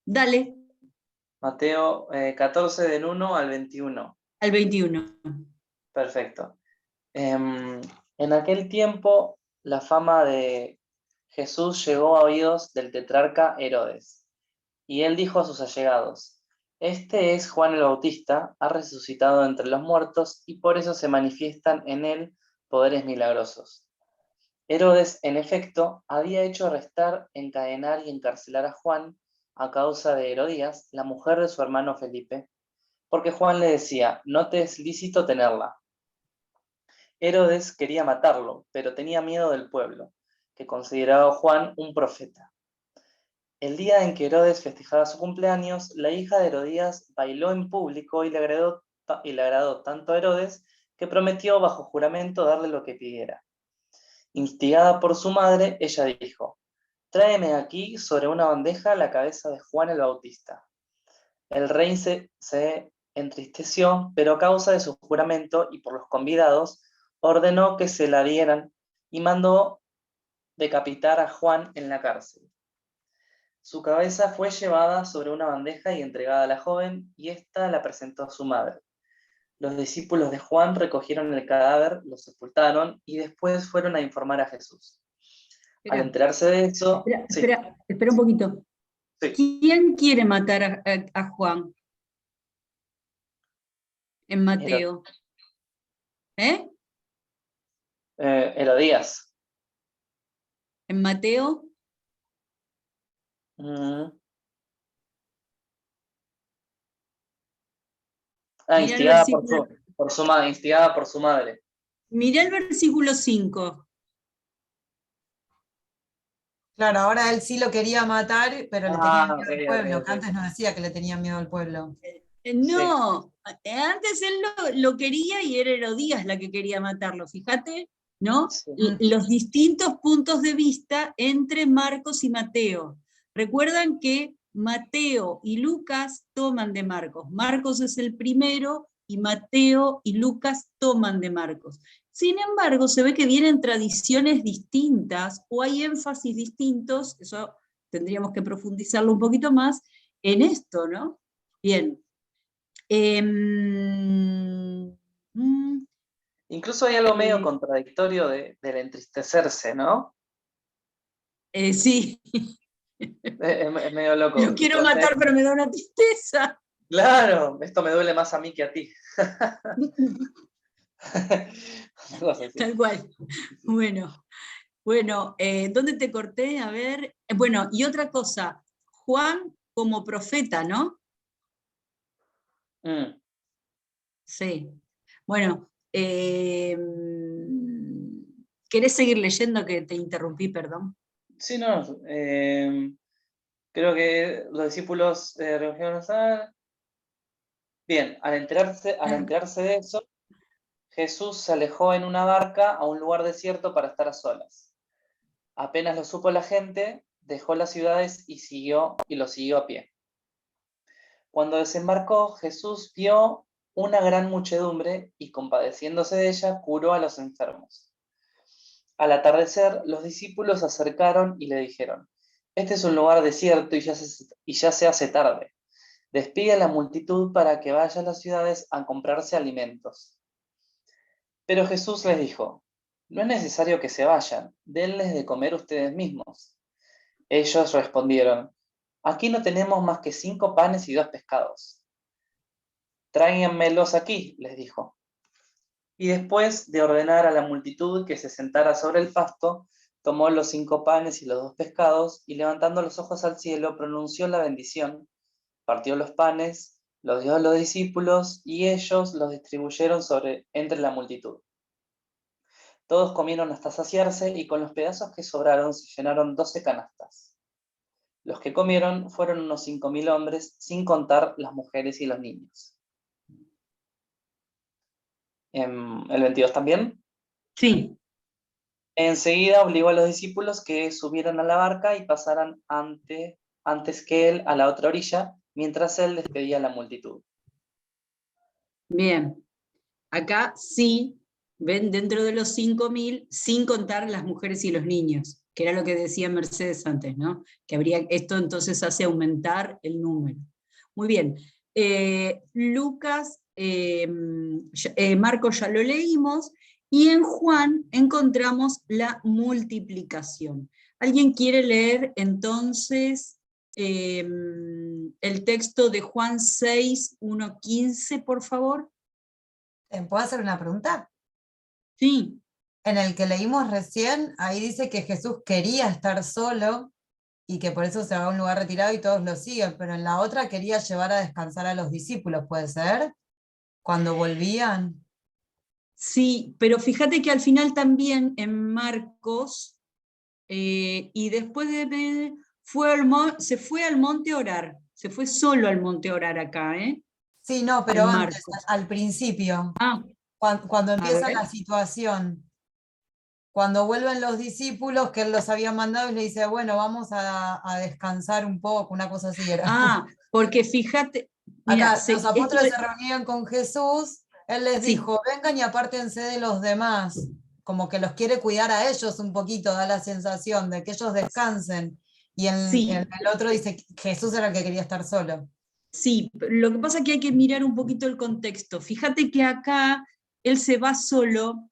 Dale, Mateo 14 del 1 al 21. al 21. Perfecto. En aquel tiempo, la fama de Jesús llegó a oídos del tetrarca Herodes, y él dijo a sus allegados: este es Juan el Bautista, ha resucitado entre los muertos, y por eso se manifiestan en él poderes milagrosos. Herodes, en efecto, había hecho arrestar, encadenar y encarcelar a Juan a causa de Herodías, la mujer de su hermano Felipe, porque Juan le decía: no te es lícito tenerla. Herodes quería matarlo, pero tenía miedo del pueblo, que consideraba a Juan un profeta. El día en que Herodes festejaba su cumpleaños, la hija de Herodías bailó en público y le agradó tanto a Herodes que prometió bajo juramento darle lo que pidiera. Instigada por su madre, ella dijo: tráeme aquí sobre una bandeja la cabeza de Juan el Bautista. El rey se entristeció, pero a causa de su juramento y por los convidados, ordenó que se la dieran y mandó decapitar a Juan en la cárcel. Su cabeza fue llevada sobre una bandeja y entregada a la joven, y ésta la presentó a su madre. Los discípulos de Juan recogieron el cadáver, lo sepultaron y después fueron a informar a Jesús. Al enterarse de eso... Espera un poquito. Sí. ¿Quién quiere matar a Juan? En Mateo. Herodías. ¿En Mateo? Instigada por su madre. Mirá el versículo 5. Claro, ahora él sí lo quería matar, pero le tenía miedo al pueblo, okay. que antes no decía que le tenía miedo al pueblo. No, antes él lo quería y era Herodías la que quería matarlo, fíjate. ¿no? Sí. Los distintos puntos de vista entre Marcos y Mateo. Recuerdan que Mateo y Lucas toman de Marcos. Marcos es el primero y Mateo y Lucas toman de Marcos. Sin embargo, se ve que vienen tradiciones distintas o hay énfasis distintos, eso tendríamos que profundizarlo un poquito más, en esto, ¿no? Bien. Incluso hay algo medio contradictorio del entristecerse, ¿no? Sí. Es medio loco. Lo quiero matar, pero me da una tristeza. Claro, esto me duele más a mí que a ti. Tal cual. Bueno, ¿dónde te corté? A ver. Bueno, y otra cosa, Juan como profeta, ¿no? Sí. Bueno, ¿querés seguir leyendo que te interrumpí, perdón? Sí, no. Creo que los discípulos recogieron. Bien, al enterarse de eso, Jesús se alejó en una barca a un lugar desierto para estar a solas. Apenas lo supo la gente, dejó las ciudades y lo siguió a pie. Cuando desembarcó, Jesús vio una gran muchedumbre y, compadeciéndose de ella, curó a los enfermos. Al atardecer, los discípulos se acercaron y le dijeron: «Este es un lugar desierto y ya se hace tarde. Despide a la multitud para que vaya a las ciudades a comprarse alimentos». Pero Jesús les dijo: «No es necesario que se vayan, denles de comer ustedes mismos». Ellos respondieron: «Aquí no tenemos más que 5 panes y 2 pescados». «Tráiganmelos aquí», les dijo. Y después de ordenar a la multitud que se sentara sobre el pasto, tomó los 5 panes y los 2 pescados, y levantando los ojos al cielo, pronunció la bendición, partió los panes, los dio a los discípulos, y ellos los distribuyeron entre la multitud. Todos comieron hasta saciarse, y con los pedazos que sobraron se llenaron 12 canastas. Los que comieron fueron unos 5.000 hombres, sin contar las mujeres y los niños. ¿El 22 también? Sí. Enseguida obligó a los discípulos que subieran a la barca y pasaran antes que él a la otra orilla, mientras él despedía a la multitud. Bien. Acá sí, ven, dentro de los 5.000, sin contar las mujeres y los niños, que era lo que decía Mercedes antes, ¿no? Que esto entonces hace aumentar el número. Muy bien. Lucas, Marcos ya lo leímos, y en Juan encontramos la multiplicación. ¿Alguien quiere leer entonces el texto de Juan 6, 1-15, por favor? ¿Puedo hacer una pregunta? Sí. En el que leímos recién, ahí dice que Jesús quería estar solo y que por eso se va a un lugar retirado y todos lo siguen, pero en la otra quería llevar a descansar a los discípulos, ¿puede ser? Cuando volvían. Sí, pero fíjate que al final también en Marcos, y después se fue al monte a orar, se fue solo al monte a orar acá, ¿eh? Sí, no, pero En antes, Marcos. al principio, Ah, cuando empieza ver. la situación, cuando vuelven los discípulos que él los había mandado y le dice, bueno, vamos a descansar un poco, una cosa así era. Porque fíjate, mira, Acá los apóstoles se reunían con Jesús, él les dijo, vengan y apártense de los demás, como que los quiere cuidar a ellos un poquito, da la sensación de que ellos descansen, y en el otro dice que Jesús era el que quería estar solo. Sí, lo que pasa es que hay que mirar un poquito el contexto. Fíjate que acá él se va solo,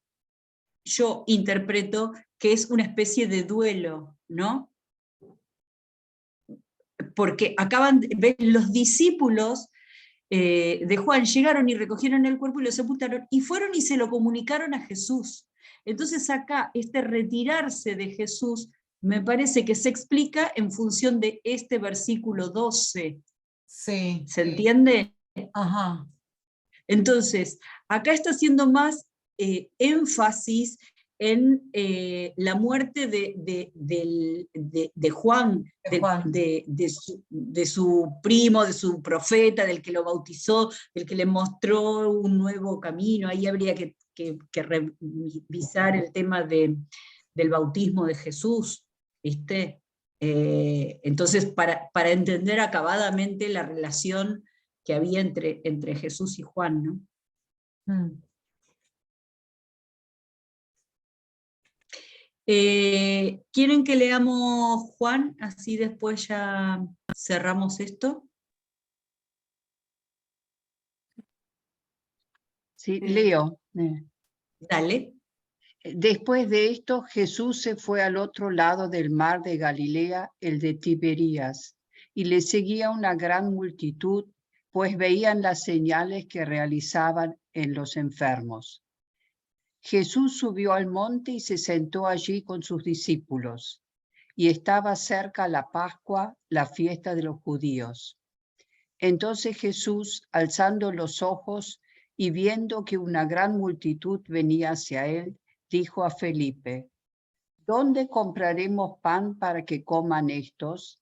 yo interpreto que es una especie de duelo, ¿no? Porque los discípulos de Juan llegaron y recogieron el cuerpo y lo sepultaron, y fueron y se lo comunicaron a Jesús. Entonces acá, este retirarse de Jesús, me parece que se explica en función de este versículo 12. Sí. ¿Se entiende? Ajá. Entonces, acá está haciendo más énfasis en la muerte de Juan, de su primo, de su profeta, del que lo bautizó, del que le mostró un nuevo camino. Ahí habría que que revisar el tema del bautismo de Jesús, ¿viste? Entonces, para entender acabadamente la relación que había entre Jesús y Juan, ¿no? ¿Quieren que leamos Juan? Así después ya cerramos esto. Sí, leo. Dale. Después de esto, Jesús se fue al otro lado del mar de Galilea, el de Tiberías, y le seguía una gran multitud, pues veían las señales que realizaban en los enfermos. Jesús subió al monte y se sentó allí con sus discípulos, y estaba cerca la Pascua, la fiesta de los judíos. Entonces Jesús, alzando los ojos y viendo que una gran multitud venía hacia él, dijo a Felipe: ¿dónde compraremos pan para que coman estos?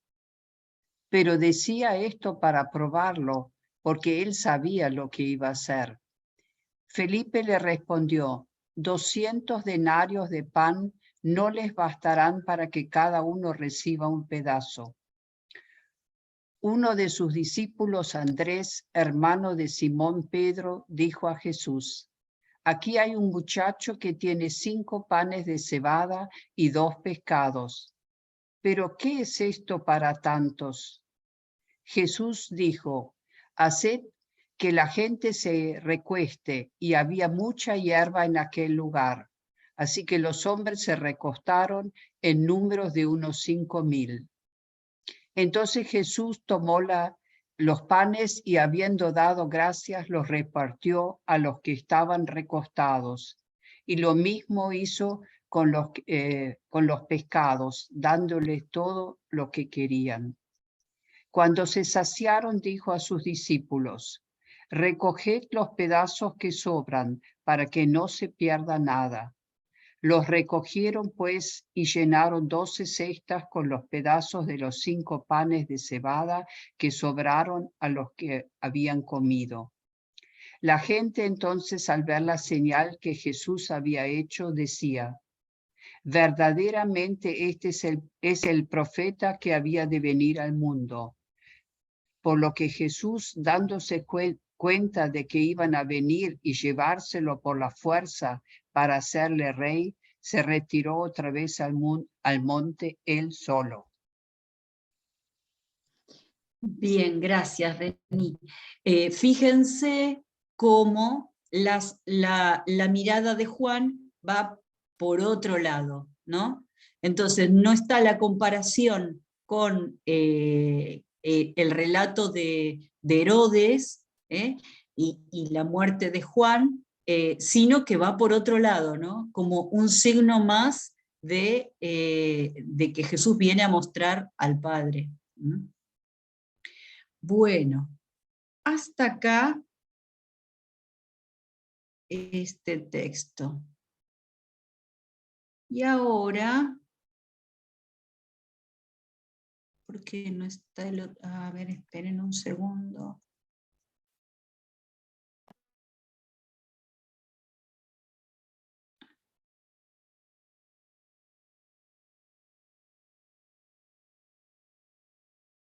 Pero decía esto para probarlo, porque él sabía lo que iba a hacer. Felipe le respondió: 200 denarios de pan no les bastarán para que cada uno reciba un pedazo. Uno de sus discípulos, Andrés, hermano de Simón Pedro, dijo a Jesús: aquí hay un muchacho que tiene 5 panes de cebada y 2 pescados. ¿Pero qué es esto para tantos? Jesús dijo: haced que la gente se recueste, y había mucha hierba en aquel lugar. Así que los hombres se recostaron en números de unos 5.000. Entonces Jesús tomó los panes y, habiendo dado gracias, los repartió a los que estaban recostados. Y lo mismo hizo con los pescados, dándoles todo lo que querían. Cuando se saciaron, dijo a sus discípulos: recoged los pedazos que sobran, para que no se pierda nada. Los recogieron pues y llenaron 12 cestas con los pedazos de los 5 panes de cebada que sobraron a los que habían comido. La gente entonces, al ver la señal que Jesús había hecho, decía: verdaderamente este es el profeta que había de venir al mundo. Por lo que Jesús, dándose cuenta de que iban a venir y llevárselo por la fuerza para hacerle rey, se retiró otra vez al monte él solo. Bien, gracias, Reni. Fíjense cómo la mirada de Juan va por otro lado, ¿no? Entonces, no está la comparación con el relato de Herodes y la muerte de Juan, sino que va por otro lado, ¿no? Como un signo más de que Jesús viene a mostrar al Padre. Bueno, hasta acá este texto. Y ahora, ¿por qué no está el otro? A ver, esperen un segundo.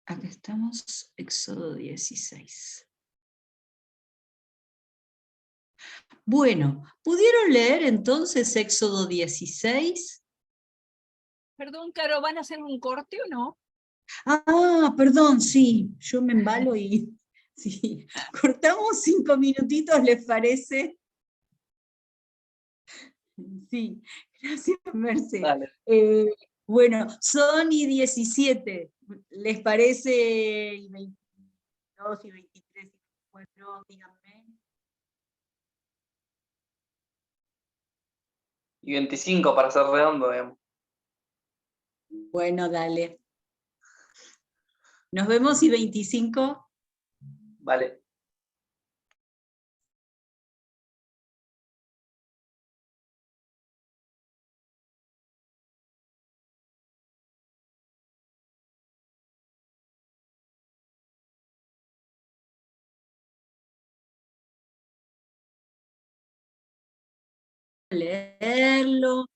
Acá estamos, Éxodo 16. Bueno, ¿pudieron leer entonces Éxodo 16? Perdón, Caro, ¿van a hacer un corte o no? Ah, perdón, sí, yo me embalo y sí. Cortamos 5 minutitos, ¿les parece? Sí, gracias, Merce. Dale. Bueno, son y 17, ¿les parece? Y 22 y 23 y 24, díganme. Y 25 para ser redondo, digamos. Bueno, dale. Nos vemos y 25. Vale. leerlo.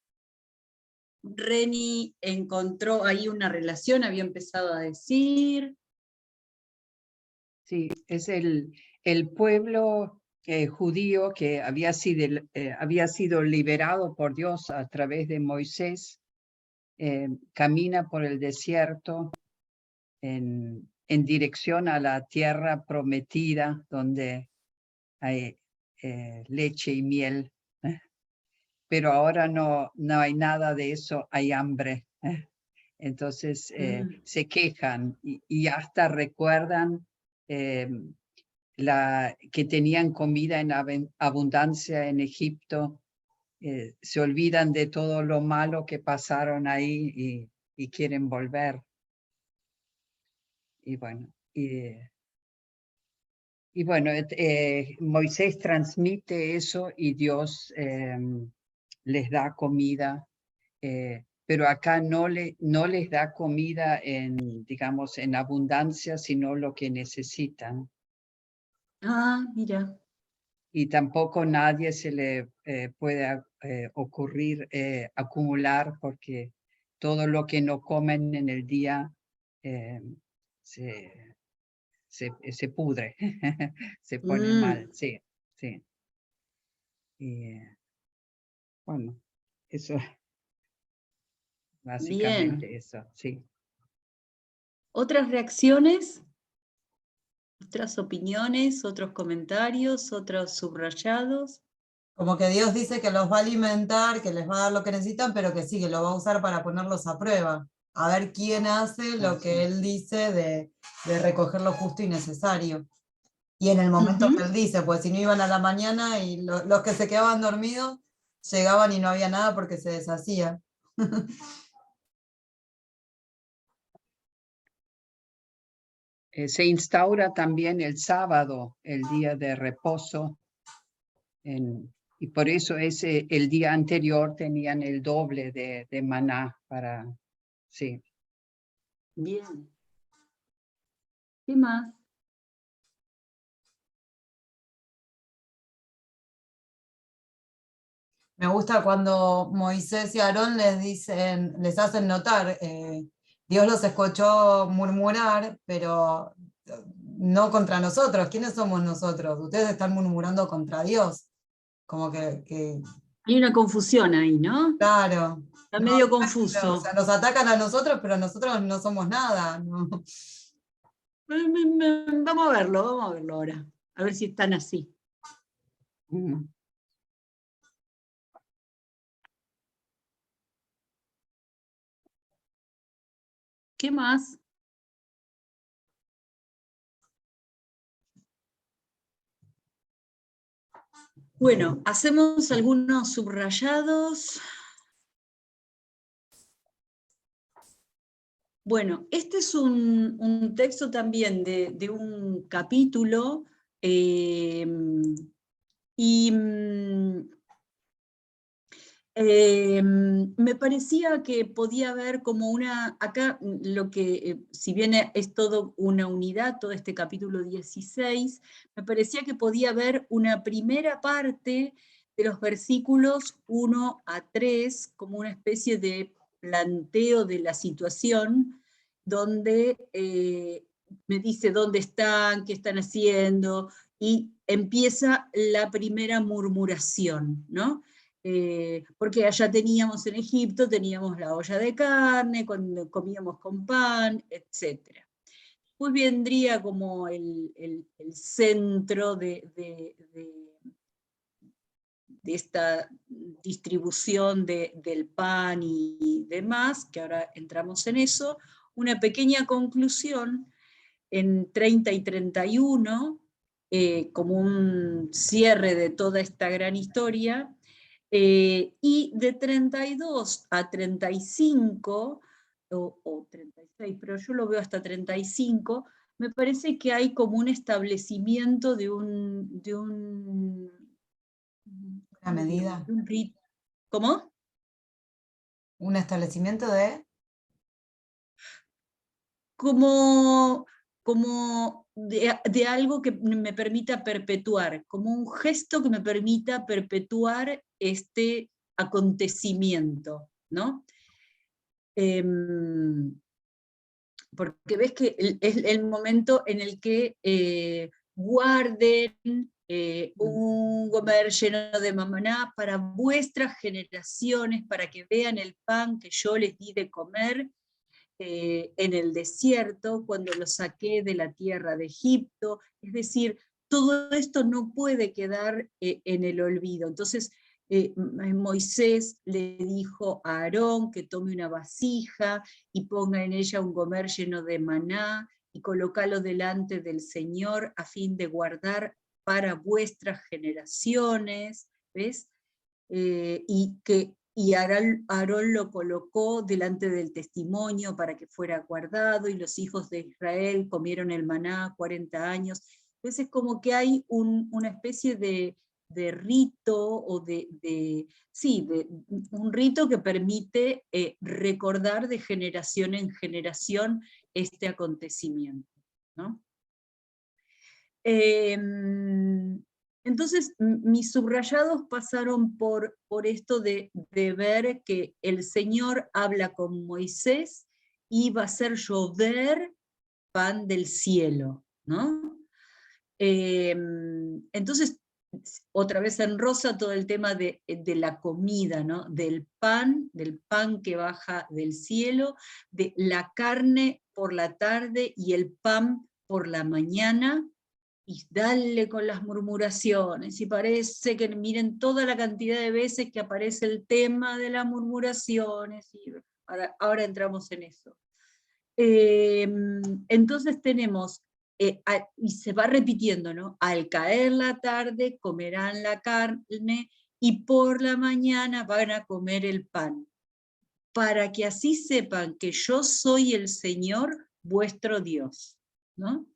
Reni encontró ahí una relación, había empezado a decir. Sí, es el pueblo judío que había sido liberado por Dios a través de Moisés, camina por el desierto en dirección a la tierra prometida, donde hay leche y miel. Pero ahora no hay nada de eso, hay hambre. Entonces se quejan y hasta recuerdan que tenían comida en abundancia en Egipto, se olvidan de todo lo malo que pasaron ahí y quieren volver. Y bueno, Moisés transmite eso y Dios les da comida, pero acá no les da comida digamos, en abundancia, sino lo que necesitan. Ah, mira. Y tampoco nadie se le puede ocurrir acumular, porque todo lo que no comen en el día se pudre, se pone mal, sí, sí. Y, bueno, eso, básicamente Bien. eso, sí. ¿Otras reacciones? ¿Otras opiniones? ¿Otros comentarios? ¿Otros subrayados? Como que Dios dice que los va a alimentar, que les va a dar lo que necesitan, pero que sí, que lo va a usar para ponerlos a prueba. A ver quién hace lo que Él dice de recoger lo justo y necesario. Y en el momento que Él dice, pues si no iban a la mañana y los que se quedaban dormidos, llegaban y no había nada porque se deshacía. Se instaura también el sábado, el día de reposo, y por eso el día anterior tenían el doble de maná para, sí. Bien. ¿Qué más? Me gusta cuando Moisés y Aarón les hacen notar, Dios los escuchó murmurar, pero no contra nosotros. ¿Quiénes somos nosotros? Ustedes están murmurando contra Dios. Como que Hay una confusión ahí, ¿no? claro. Está No, medio claro, confuso. o sea, nos atacan a nosotros, pero nosotros no somos nada. ¿No? Vamos a verlo ahora. A ver si están así. ¿Qué más? Bueno, hacemos algunos subrayados. Bueno, este es un texto también de un capítulo y me parecía que podía haber como acá lo que, si bien es todo una unidad, todo este capítulo 16, me parecía que podía haber una primera parte de los versículos 1 a 3, como una especie de planteo de la situación, donde me dice dónde están, qué están haciendo, y empieza la primera murmuración, ¿no? Porque allá teníamos en Egipto, teníamos la olla de carne, cuando comíamos con pan, etc. Pues vendría como el centro de esta distribución del pan y demás, que ahora entramos en eso, una pequeña conclusión en 30 y 31, como un cierre de toda esta gran historia, y de 32 a 35, o 36, pero yo lo veo hasta 35, me parece que hay como un establecimiento de una medida. ¿Cómo? Un establecimiento de... Como de algo que me permita perpetuar, como un gesto que me permita perpetuar este acontecimiento, ¿no? Porque ves que es el momento en el que guarden un gomer lleno de maná para vuestras generaciones, para que vean el pan que yo les di de comer en el desierto, cuando los saqué de la tierra de Egipto. Es decir, todo esto no puede quedar en el olvido. Entonces, Moisés le dijo a Aarón que tome una vasija y ponga en ella un gomer lleno de maná y colócalo delante del Señor a fin de guardar para vuestras generaciones, ¿ves? Y Aarón lo colocó delante del testimonio para que fuera guardado, y los hijos de Israel comieron el maná 40 años. Entonces como que hay una especie de rito, o un rito que permite recordar de generación en generación este acontecimiento, ¿no? Entonces, mis subrayados pasaron por esto de ver que el Señor habla con Moisés y va a hacer llover pan del cielo, ¿no? Entonces, otra vez en rosa todo el tema de la comida, ¿no? Del pan que baja del cielo, de la carne por la tarde y el pan por la mañana, y dale con las murmuraciones, y parece que miren toda la cantidad de veces que aparece el tema de las murmuraciones, y ahora entramos en eso. Entonces tenemos, y se va repitiendo, ¿no? Al caer la tarde comerán la carne, y por la mañana van a comer el pan, para que así sepan que yo soy el Señor vuestro Dios, ¿no?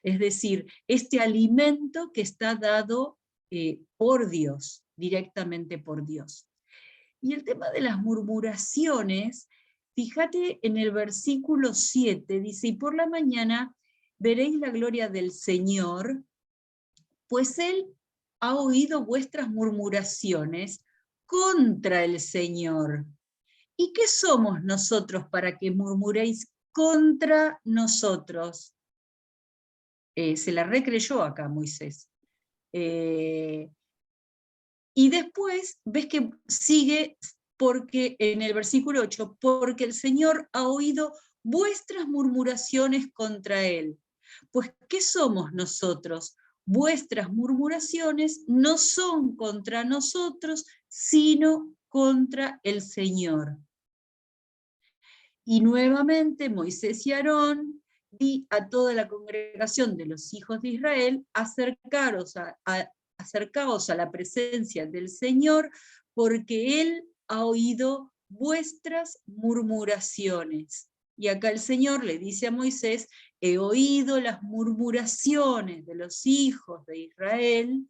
Es decir, este alimento que está dado por Dios, directamente por Dios. Y el tema de las murmuraciones, fíjate en el versículo 7, dice, y por la mañana veréis la gloria del Señor, pues Él ha oído vuestras murmuraciones contra el Señor. ¿Y qué somos nosotros para que murmuréis contra nosotros? Se la recreyó acá Moisés. Y después ves que sigue, porque en el versículo 8, porque el Señor ha oído vuestras murmuraciones contra Él. Pues, ¿qué somos nosotros? Vuestras murmuraciones no son contra nosotros, sino contra el Señor. Y nuevamente Moisés y Aarón di a toda la congregación de los hijos de Israel, acercaos a la presencia del Señor, porque Él ha oído vuestras murmuraciones. Y acá el Señor le dice a Moisés, he oído las murmuraciones de los hijos de Israel,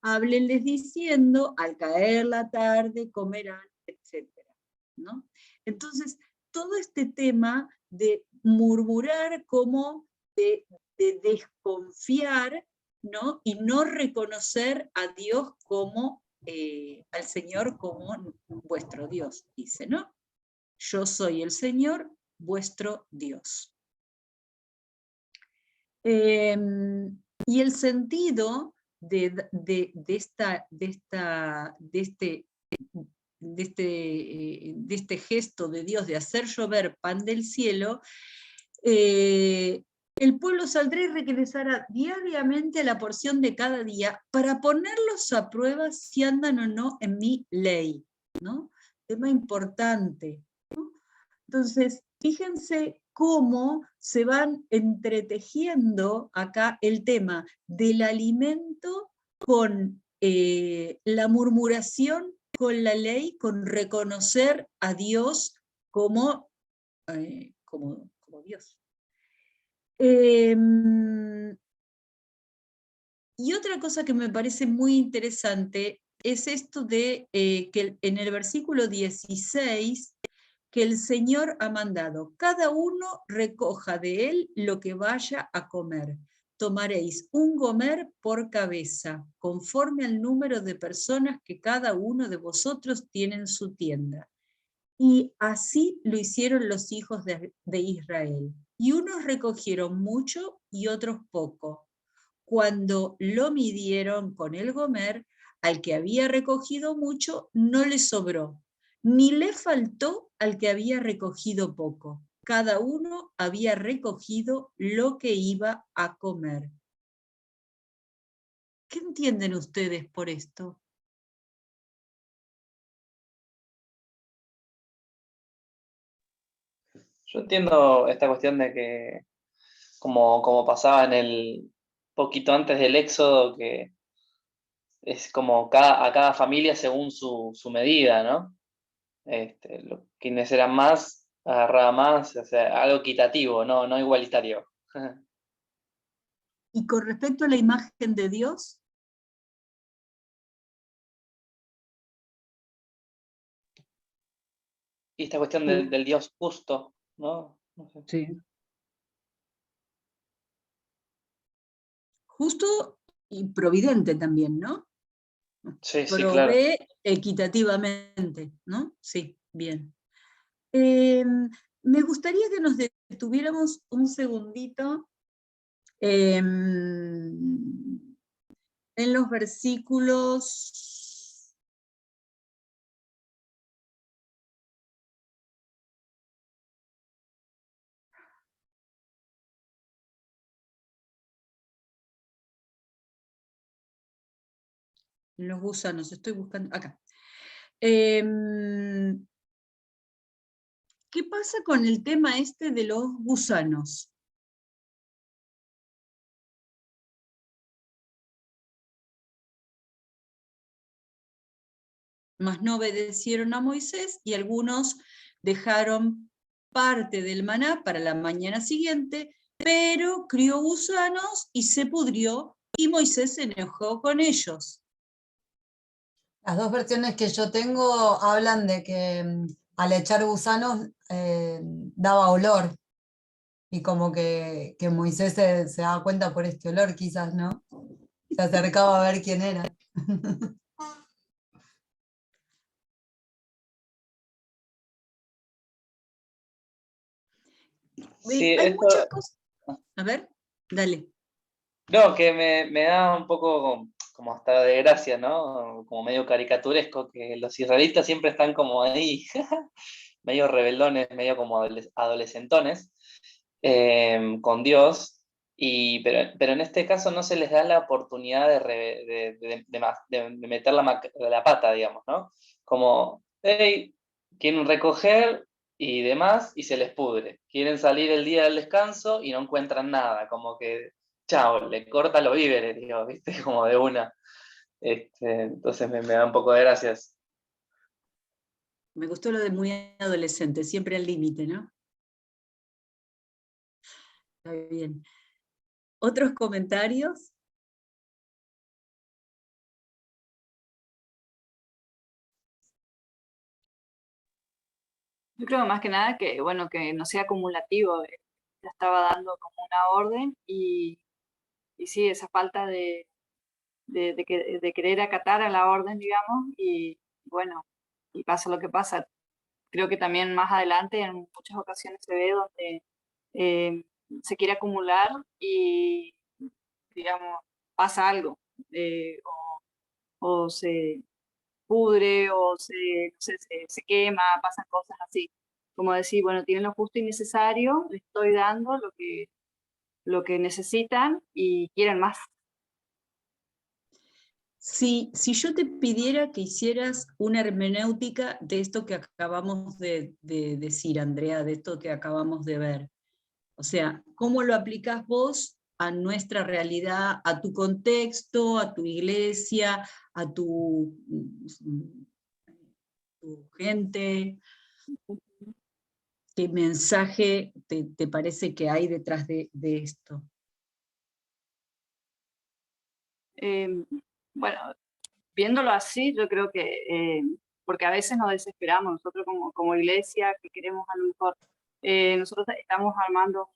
háblenles diciendo, al caer la tarde comerán, etc. ¿no? Entonces, todo este tema de murmurar como de desconfiar, ¿no? Y no reconocer a Dios como, al Señor como vuestro Dios, dice, ¿no? Yo soy el Señor, vuestro Dios. Y el sentido de este gesto de Dios de hacer llover pan del cielo, el pueblo saldrá y regresará diariamente a la porción de cada día para ponerlos a prueba si andan o no en mi ley, ¿no? Tema importante, ¿no? Entonces, fíjense cómo se van entretejiendo acá el tema del alimento con la murmuración, con la ley, con reconocer a Dios como Dios. Y otra cosa que me parece muy interesante es esto de que en el versículo 16, que el Señor ha mandado, cada uno recoja de él lo que vaya a comer, tomaréis un gomer por cabeza, conforme al número de personas que cada uno de vosotros tiene en su tienda. Y así lo hicieron los hijos de Israel. Y unos recogieron mucho y otros poco. Cuando lo midieron con el gomer, al que había recogido mucho no le sobró, ni le faltó al que había recogido poco. Cada uno había recogido lo que iba a comer. ¿Qué entienden ustedes por esto? Yo entiendo esta cuestión de que, como pasaba en el poquito antes del Éxodo, que es como a cada familia según su medida, ¿no? Quienes eran más, agarraba más, o sea, algo equitativo, no igualitario. Y con respecto a la imagen de Dios, Y esta cuestión del Dios justo, ¿no? No sé. sí. Justo y providente también, ¿no? Sí, sí, claro. Provee equitativamente, ¿no? Sí, bien. Me gustaría que nos detuviéramos un segundito en los versículos. En los gusanos, estoy buscando acá. ¿Qué pasa con el tema este de los gusanos? Mas no obedecieron a Moisés y algunos dejaron parte del maná para la mañana siguiente, pero crió gusanos y se pudrió y Moisés se enojó con ellos. Las dos versiones que yo tengo hablan de que al echar gusanos daba olor, y como que Moisés se daba cuenta por este olor, quizás, ¿no? Se acercaba a ver quién era. Sí, Hay esto, muchas cosas. A ver, dale. no, que me da un poco como hasta de gracia, ¿no? Como medio caricaturesco, que los israelitas siempre están como ahí, medio rebeldones, medio como adolescentones, con Dios, pero en este caso no se les da la oportunidad de meter la pata, digamos, ¿no? Como, hey, quieren recoger y demás, y se les pudre. Quieren salir el día del descanso y no encuentran nada, como que, chao, le corta los víveres, digo, ¿viste? Como de una. Entonces me da un poco de gracias. Me gustó lo de muy adolescente, siempre al límite, ¿no? Está bien. ¿Otros comentarios? Yo creo más que nada que, bueno, que no sea acumulativo. Ya estaba dando como una orden y sí, esa falta de querer acatar a la orden, digamos, y bueno, y pasa lo que pasa. Creo que también más adelante en muchas ocasiones se ve donde eh, se quiere acumular y, digamos, pasa algo, o se pudre, o no sé, se quema, pasan cosas así. Como decir, bueno, tienen lo justo y necesario, les estoy dando lo que necesitan y quieren más. Si yo te pidiera que hicieras una hermenéutica de esto que acabamos de decir, Andrea, de esto que acabamos de ver, o sea, ¿cómo lo aplicás vos a nuestra realidad, a tu contexto, a tu iglesia, a tu gente? ¿Qué mensaje te parece que hay detrás de esto? Bueno, viéndolo así, yo creo que, porque a veces nos desesperamos, nosotros como iglesia, que queremos a lo mejor, nosotros estamos armando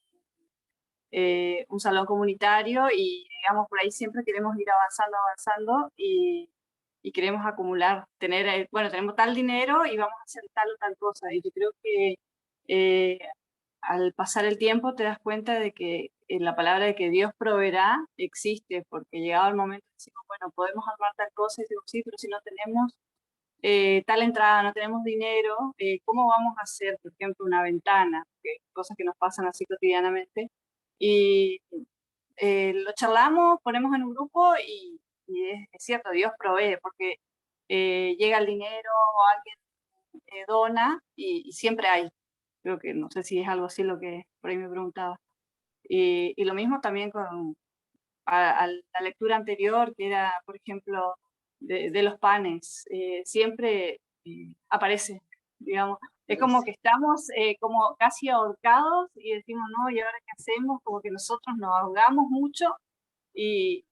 un salón comunitario y, digamos, por ahí siempre queremos ir avanzando y queremos acumular, bueno, tenemos tal dinero y vamos a hacer tal o tal cosa. Y yo creo que al pasar el tiempo te das cuenta de que la palabra de que Dios proveerá existe, porque llegado el momento decimos, bueno, podemos armar tal cosa, y digo, sí, pero si no tenemos tal entrada, no tenemos dinero, ¿cómo vamos a hacer, por ejemplo, una ventana? Cosas que nos pasan así cotidianamente. Y lo charlamos, ponemos en un grupo y es cierto, Dios provee, porque llega el dinero o alguien dona y siempre hay. Creo que no sé si es algo así lo que por ahí me preguntaba. Y lo mismo también con a la lectura anterior, que era, por ejemplo, de los panes. Siempre aparece, digamos. Es como que estamos como casi ahorcados y decimos, no, ¿y ahora qué hacemos? Como que nosotros nos ahogamos mucho y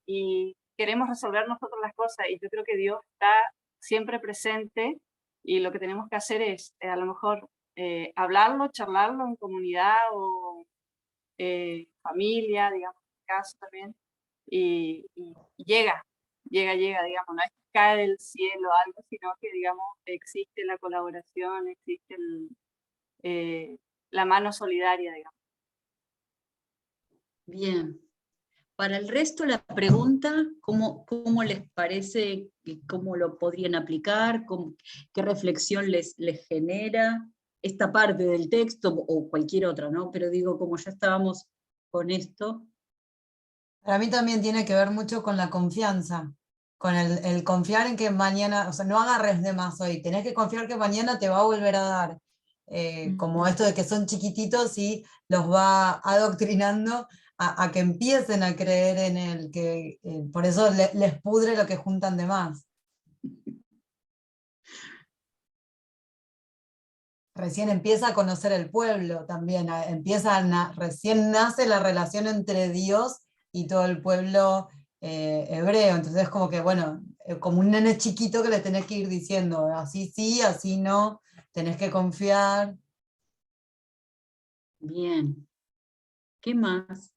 queremos resolver nosotros las cosas. Y yo creo que Dios está siempre presente y lo que tenemos que hacer es, a lo mejor, hablarlo, charlarlo en comunidad o familia, digamos, en caso también, y llega, digamos, no es que cae del cielo algo, sino que, digamos, existe la colaboración, existe la mano solidaria, digamos. Bien. Para el resto, la pregunta, ¿cómo les parece, cómo lo podrían aplicar, qué reflexión les genera esta parte del texto o cualquier otra, ¿no? Pero digo, como ya estábamos con esto. Para mí también tiene que ver mucho con la confianza, con el confiar en que mañana, o sea, no agarres de más hoy, tenés que confiar que mañana te va a volver a dar. Como esto de que son chiquititos y los va adoctrinando a que empiecen a creer en él, que por eso les pudre lo que juntan de más. Recién empieza a conocer el pueblo también, recién nace la relación entre Dios y todo el pueblo hebreo, entonces es como que, bueno, como un nene chiquito que le tenés que ir diciendo, así sí, así no, tenés que confiar. Bien. ¿Qué más?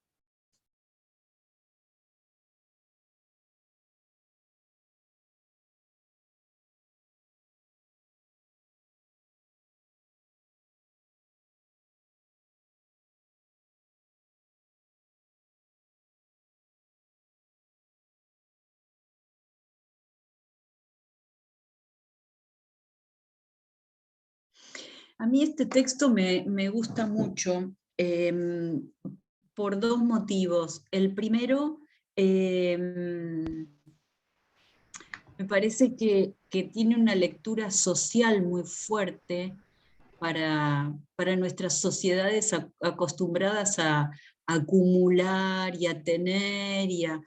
A mí este texto me gusta mucho por dos motivos. El primero, me parece que tiene una lectura social muy fuerte para nuestras sociedades acostumbradas a acumular y a tener y a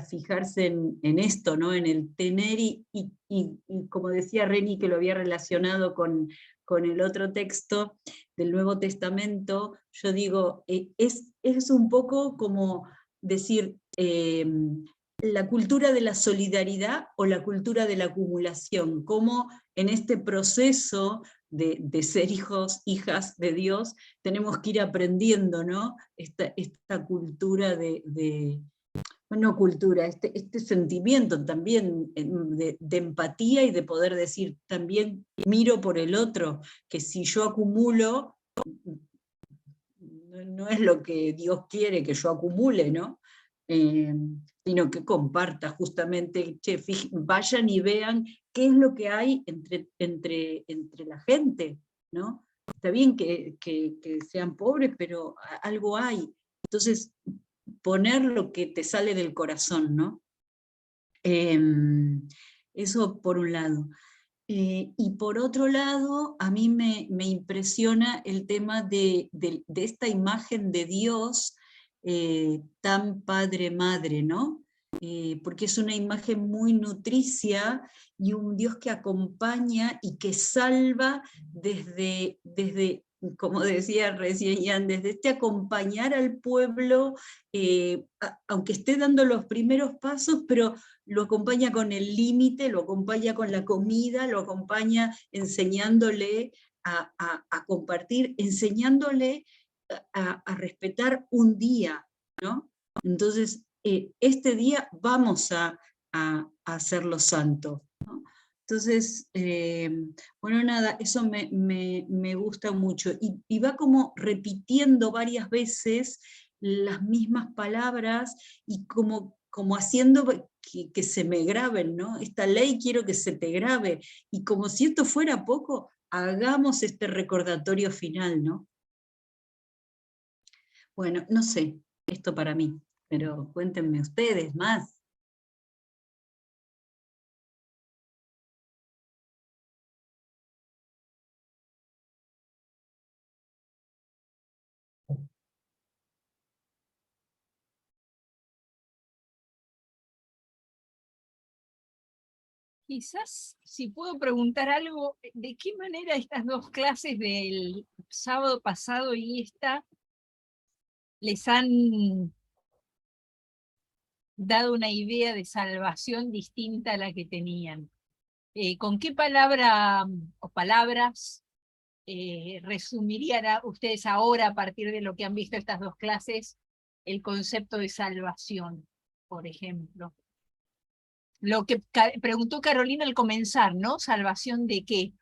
fijarse en esto, ¿no? En el tener y como decía Reni, que lo había relacionado con el otro texto del Nuevo Testamento, yo digo, es un poco como decir, la cultura de la solidaridad o la cultura de la acumulación, cómo en este proceso de ser hijas de Dios, tenemos que ir aprendiendo, ¿no? Esta cultura no cultura, este sentimiento también de empatía y de poder decir, también miro por el otro, que si yo acumulo, no es lo que Dios quiere que yo acumule, ¿no? Sino que comparta justamente, vayan y vean qué es lo que hay entre la gente, ¿no? Está bien que sean pobres, pero algo hay. Entonces, poner lo que te sale del corazón, ¿no? Eso por un lado. Y por otro lado, a mí me impresiona el tema de esta imagen de Dios tan padre-madre, ¿no? Porque es una imagen muy nutricia y un Dios que acompaña y que salva desde como decía recién Jan, desde este acompañar al pueblo, aunque esté dando los primeros pasos, pero lo acompaña con el límite, lo acompaña con la comida, lo acompaña enseñándole a compartir, enseñándole a respetar un día, ¿no? Entonces, este día vamos a hacerlo santo, ¿no? Entonces, bueno, nada, eso me gusta mucho. Y va como repitiendo varias veces las mismas palabras y como haciendo que se me graben, ¿no? Esta ley quiero que se te grabe. Y como si esto fuera poco, hagamos este recordatorio final, ¿no? Bueno, no sé, esto para mí, pero cuéntenme ustedes más. Quizás, si puedo preguntar algo, ¿de qué manera estas dos clases del sábado pasado y esta les han dado una idea de salvación distinta a la que tenían? ¿Con qué palabra o palabras resumirían ustedes ahora, a partir de lo que han visto estas dos clases, el concepto de salvación, por ejemplo? Lo que preguntó Carolina al comenzar, ¿no? ¿Salvación de qué?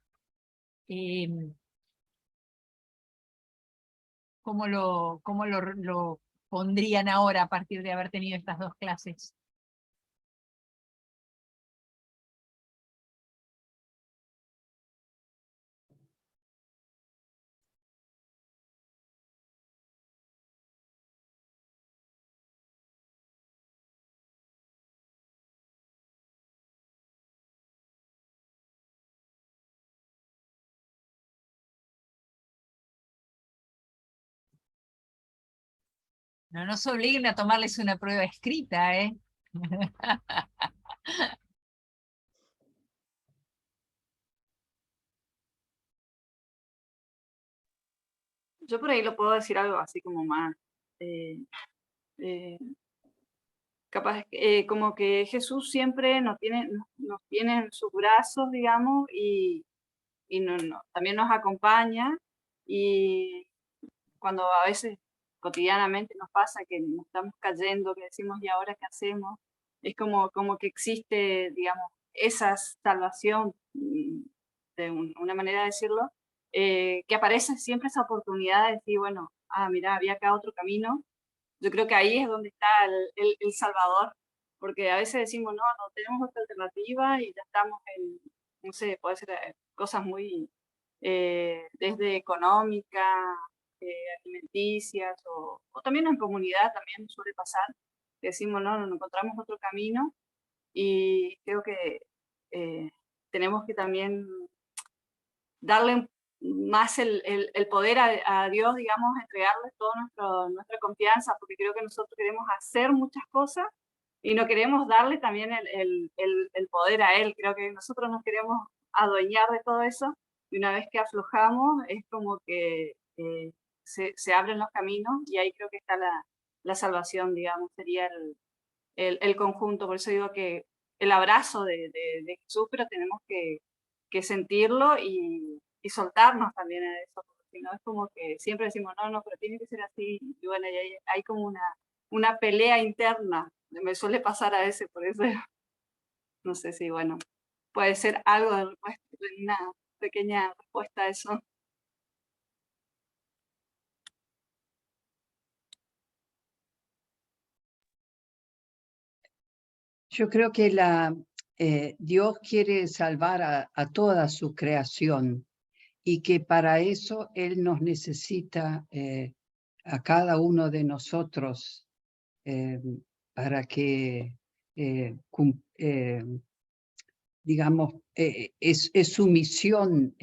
¿Cómo lo pondrían ahora a partir de haber tenido estas dos clases? No nos obliguen a tomarles una prueba escrita, ¿eh? Yo por ahí lo puedo decir algo así como más, eh, eh, capaz, como que Jesús siempre nos tiene en sus brazos, digamos, y también nos acompaña, y cuando a veces cotidianamente nos pasa que nos estamos cayendo, que decimos, ¿y ahora qué hacemos? Es como que existe, digamos, esa salvación, de una manera de decirlo, que aparece siempre esa oportunidad de decir, bueno, mira, había acá otro camino. Yo creo que ahí es donde está el Salvador, porque a veces decimos, no tenemos otra alternativa y ya estamos en, no sé, puede ser cosas muy, desde económica, alimenticias, o también en comunidad también suele pasar, que decimos, no encontramos otro camino, y creo que tenemos que también darle más el poder a Dios, digamos, entregarle toda nuestra confianza, porque creo que nosotros queremos hacer muchas cosas y no queremos darle también el poder a Él. Creo que nosotros nos queremos adueñar de todo eso, y una vez que aflojamos es como que se abren los caminos, y ahí creo que está la salvación, digamos, sería el conjunto. Por eso digo que el abrazo de Jesús, pero tenemos que sentirlo y soltarnos también en eso, porque si no es como que siempre decimos, no, pero tiene que ser así, y bueno, y hay como una pelea interna, me suele pasar a veces, por eso no sé si, bueno, puede ser algo de una pequeña respuesta a eso. Yo creo que Dios quiere salvar a toda su creación y que para eso Él nos necesita a cada uno de nosotros para que, digamos, es su misión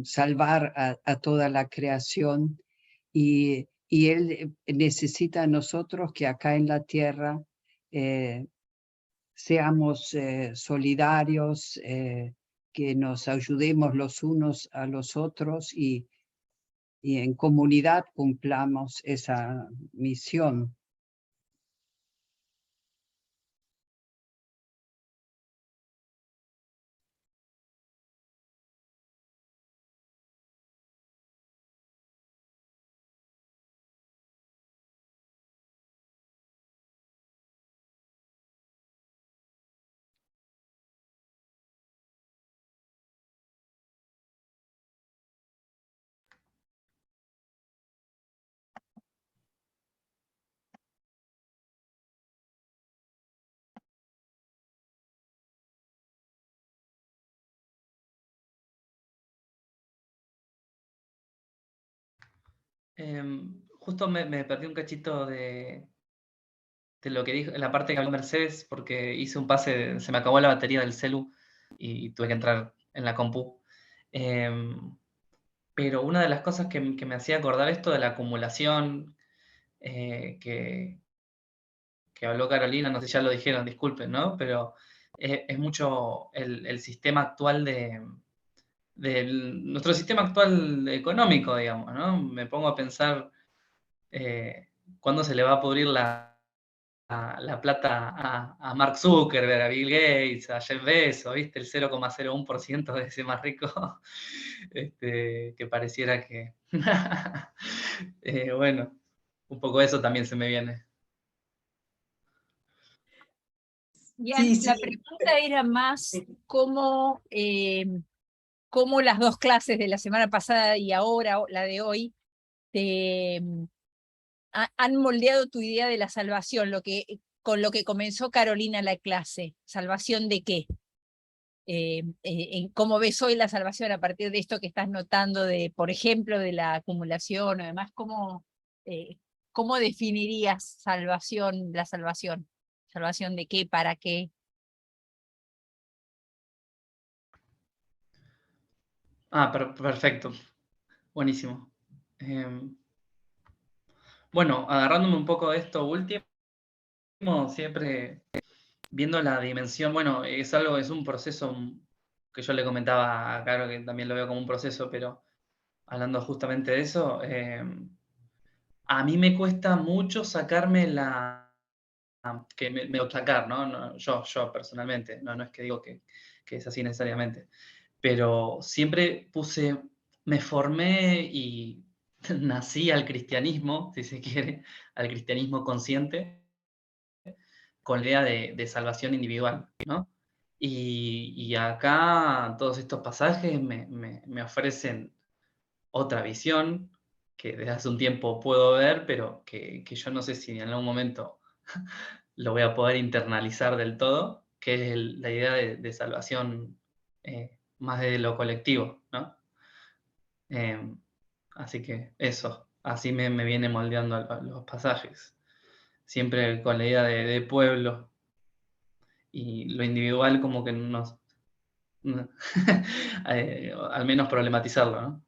salvar a toda la creación, y Él necesita a nosotros que acá en la tierra seamos solidarios, que nos ayudemos los unos a los otros y en comunidad cumplamos esa misión. Justo me perdí un cachito de lo que dijo, la parte que habló Mercedes, porque hice un pase, se me acabó la batería del celu y tuve que entrar en la compu. Pero una de las cosas que me hacía acordar esto de la acumulación, que habló Carolina, no sé si ya lo dijeron, disculpen, ¿no? Pero es mucho el sistema actual nuestro sistema actual económico, digamos, ¿no? Me pongo a pensar cuándo se le va a pudrir la plata a Mark Zuckerberg, a Bill Gates, a Jeff Bezos, ¿viste? El 0,01% de ese más rico, que pareciera que... bueno, un poco eso también se me viene. Ian, Sí, la sí. pregunta era más cómo las dos clases de la semana pasada y ahora, la de hoy, han moldeado tu idea de la salvación, con lo que comenzó Carolina la clase. ¿Salvación de qué? ¿Cómo ves hoy la salvación a partir de esto que estás notando, por ejemplo, de la acumulación? Además, ¿cómo definirías salvación, la salvación? ¿Salvación de qué? ¿Para qué? Perfecto. Buenísimo. Bueno, agarrándome un poco de esto último, siempre viendo la dimensión, bueno, es un proceso que yo le comentaba a Caro, que también lo veo como un proceso, pero hablando justamente de eso, a mí me cuesta mucho sacarme que me sacar, ¿no? Yo personalmente, no es que digo que es así necesariamente, pero siempre me formé y nací al cristianismo, si se quiere, al cristianismo consciente, con la idea de salvación individual, ¿no? Y acá todos estos pasajes me ofrecen otra visión que desde hace un tiempo puedo ver, pero que yo no sé si en algún momento lo voy a poder internalizar del todo, que es la idea de salvación más de lo colectivo, ¿no? Así que eso, así me viene moldeando a los pasajes. Siempre con la idea de pueblo y lo individual como que al menos problematizarlo, ¿no?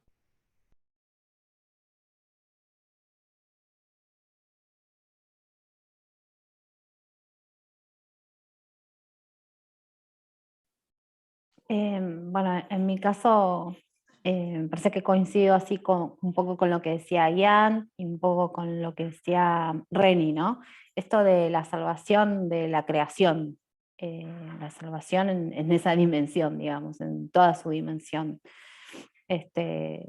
Bueno, en mi caso, me parece que coincido así un poco con lo que decía Ian y un poco con lo que decía Reni, ¿no? Esto de la salvación de la creación, la salvación en esa dimensión, digamos, en toda su dimensión. Eh,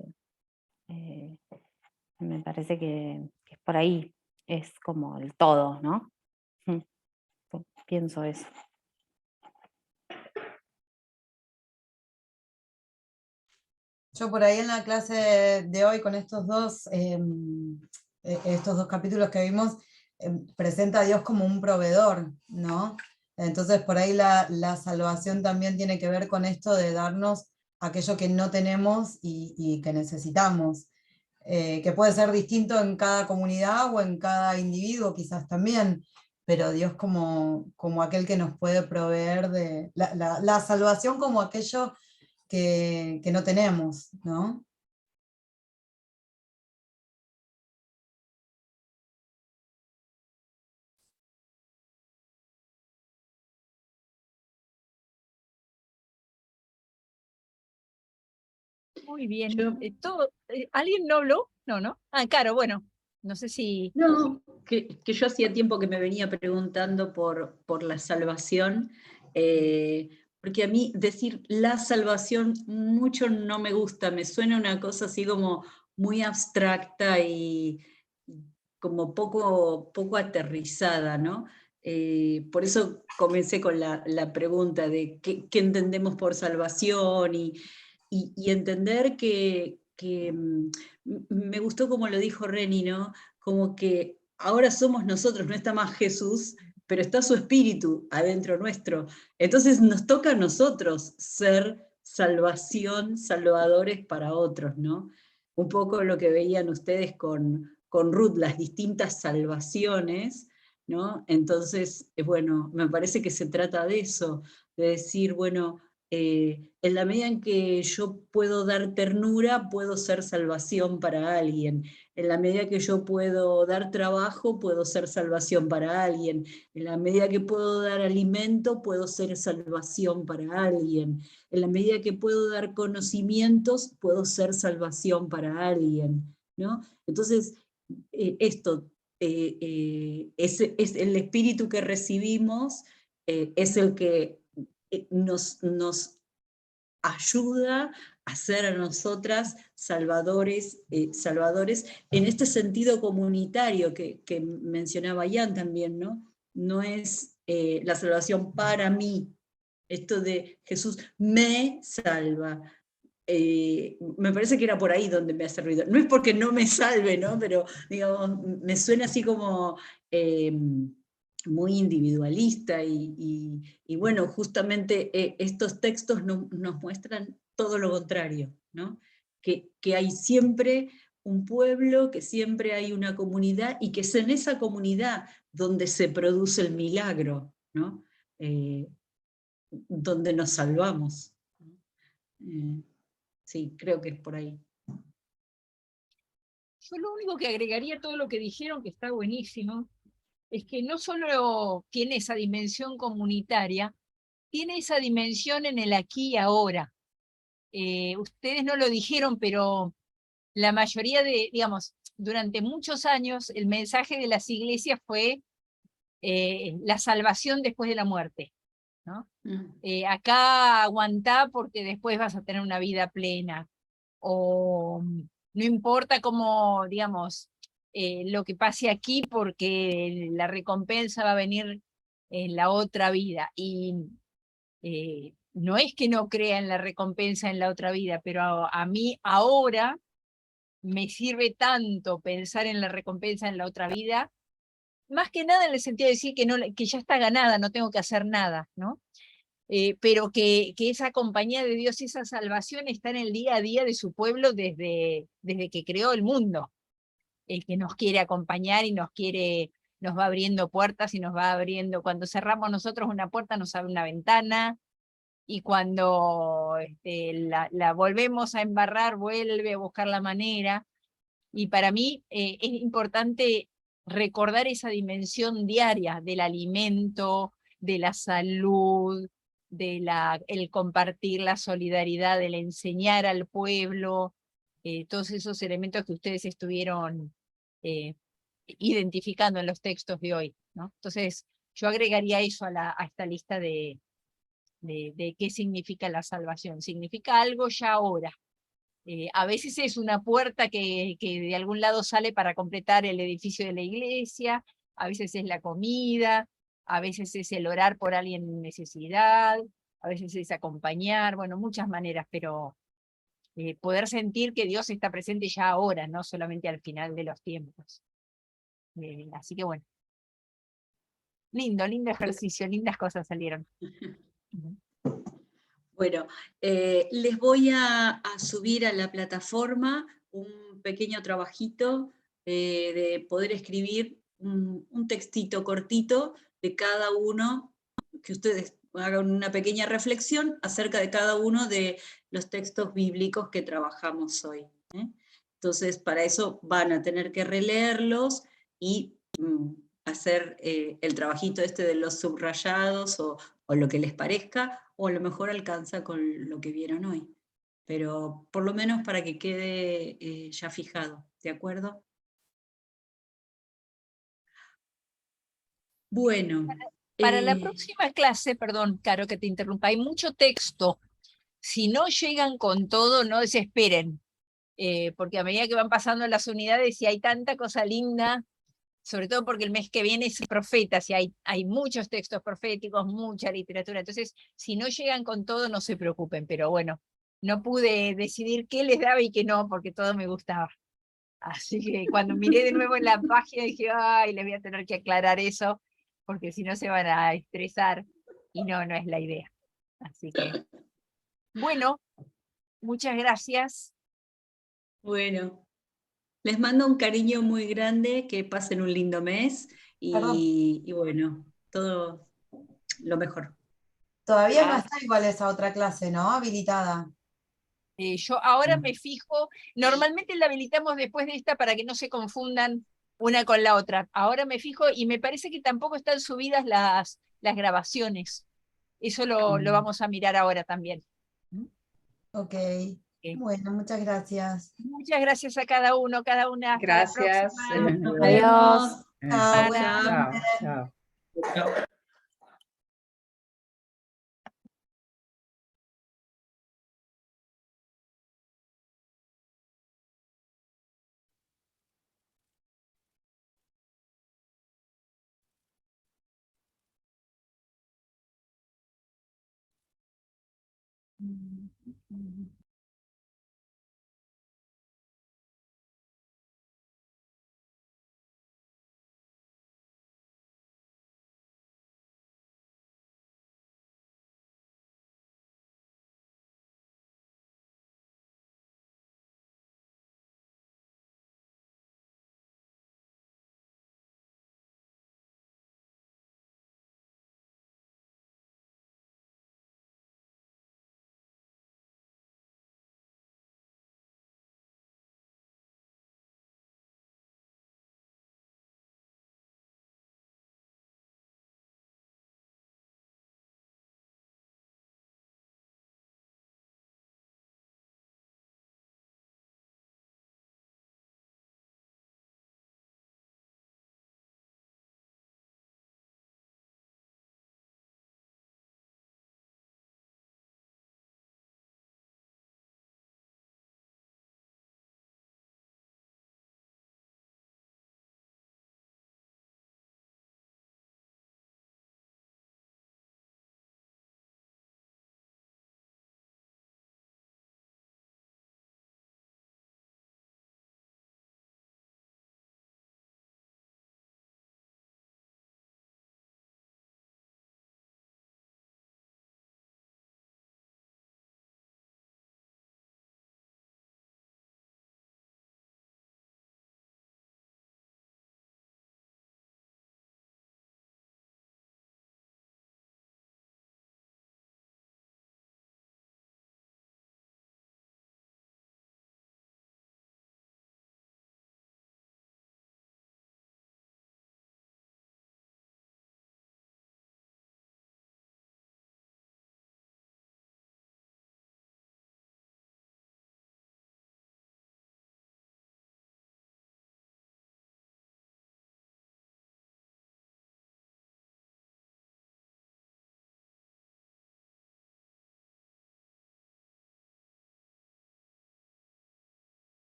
Me parece que es por ahí, es como el todo, ¿no? Pienso eso. Yo por ahí en la clase de hoy con estos dos capítulos que vimos, presenta a Dios como un proveedor, ¿no? Entonces por ahí la salvación también tiene que ver con esto de darnos aquello que no tenemos y que necesitamos, que puede ser distinto en cada comunidad o en cada individuo quizás también, pero Dios como aquel que nos puede proveer de la salvación como aquello que no tenemos, ¿no? Muy bien. Yo- ¿Alguien no habló? No, ¿no? Ah, claro, bueno, no sé si... No, que yo hacía tiempo que me venía preguntando por la salvación, porque a mí decir la salvación mucho no me gusta, me suena una cosa así como muy abstracta y como poco aterrizada, ¿no? Por eso comencé con la pregunta de qué entendemos por salvación y entender me gustó como lo dijo Reni, ¿no? Como que ahora somos nosotros, no está más Jesús, pero está su espíritu adentro nuestro. Entonces nos toca a nosotros ser salvación, salvadores para otros, ¿no? un poco lo que veían ustedes con Ruth, las distintas salvaciones, ¿no? Entonces, bueno, me parece que se trata de eso, de decir, bueno, en la medida en que yo puedo dar ternura, puedo ser salvación para alguien. En la medida que yo puedo dar trabajo, puedo ser salvación para alguien. En la medida que puedo dar alimento, puedo ser salvación para alguien. En la medida que puedo dar conocimientos, puedo ser salvación para alguien, ¿no? Entonces, esto es el espíritu que recibimos, es el que nos ayuda a ser a nosotras salvadores en este sentido comunitario que mencionaba Ian también, ¿no? No es la salvación para mí, esto de Jesús me salva. Me parece que era por ahí donde me ha servido. No es porque no me salve, ¿no? Pero digamos, me suena así como muy individualista y bueno, justamente estos textos nos muestran todo lo contrario, ¿no? Que hay siempre un pueblo, que siempre hay una comunidad y que es en esa comunidad donde se produce el milagro, ¿no? Donde nos salvamos. Sí, creo que es por ahí. Yo lo único que agregaría a todo lo que dijeron, que está buenísimo, es que no solo tiene esa dimensión comunitaria, tiene esa dimensión en el aquí y ahora. Ustedes no lo dijeron, pero la mayoría digamos, durante muchos años el mensaje de las iglesias fue la salvación después de la muerte, ¿no? Acá aguantá porque después vas a tener una vida plena, o no importa cómo, digamos, lo que pase aquí porque la recompensa va a venir en la otra vida. Y no es que no crea en la recompensa en la otra vida, pero a mí ahora me sirve tanto pensar en la recompensa en la otra vida, más que nada en el sentido de decir que ya está ganada, no tengo que hacer nada, ¿no? Pero que esa compañía de Dios, esa salvación está en el día a día de su pueblo desde que creó el mundo, el que nos quiere acompañar y nos va abriendo puertas y nos va abriendo, cuando cerramos nosotros una puerta nos abre una ventana, y cuando la volvemos a embarrar, vuelve a buscar la manera, y para mí es importante recordar esa dimensión diaria del alimento, de la salud, el compartir la solidaridad, el enseñar al pueblo, todos esos elementos que ustedes estuvieron identificando en los textos de hoy, ¿no? Entonces, yo agregaría eso a esta lista de qué significa la salvación. Significa algo ya ahora. A veces es una puerta que de algún lado sale para completar el edificio de la iglesia, a veces es la comida, a veces es el orar por alguien en necesidad, a veces es acompañar, bueno, muchas maneras, pero poder sentir que Dios está presente ya ahora, no solamente al final de los tiempos. Así que bueno. Lindo ejercicio, lindas cosas salieron. Bueno, les voy a subir a la plataforma un pequeño trabajito de poder escribir un textito cortito de cada uno, que ustedes hagan una pequeña reflexión acerca de cada uno de los textos bíblicos que trabajamos hoy. Entonces, para eso van a tener que releerlos y hacer el trabajito este de los subrayados o lo que les parezca, o a lo mejor alcanza con lo que vieron hoy. Pero por lo menos para que quede ya fijado, ¿de acuerdo? Bueno. Para la próxima clase, perdón, Caro, que te interrumpa, hay mucho texto. Si no llegan con todo, no desesperen, porque a medida que van pasando las unidades y hay tanta cosa linda, sobre todo porque el mes que viene es profetas y hay muchos textos proféticos, mucha literatura. Entonces, si no llegan con todo, no se preocupen, pero bueno, no pude decidir qué les daba y qué no, porque todo me gustaba. Así que cuando miré de nuevo en la página dije, ay, les voy a tener que aclarar eso, porque si no se van a estresar, y no es la idea. Así que, bueno, muchas gracias. Bueno, les mando un cariño muy grande, que pasen un lindo mes Perdón, y bueno, todo lo mejor. todavía no Ah, está igual esa otra clase, ¿no? Habilitada. yo ahora me fijo, normalmente la habilitamos después de esta para que no se confundan una con la otra. Ahora me fijo y me parece que tampoco están subidas las grabaciones. Eso lo vamos a mirar ahora también. Ok. Ok. Bueno, muchas gracias. Muchas gracias a cada uno, cada una. Hasta la Gracias. próxima. Nos Adiós. vemos. Chao, buen Semana. fin Chao, de- chao. Chao.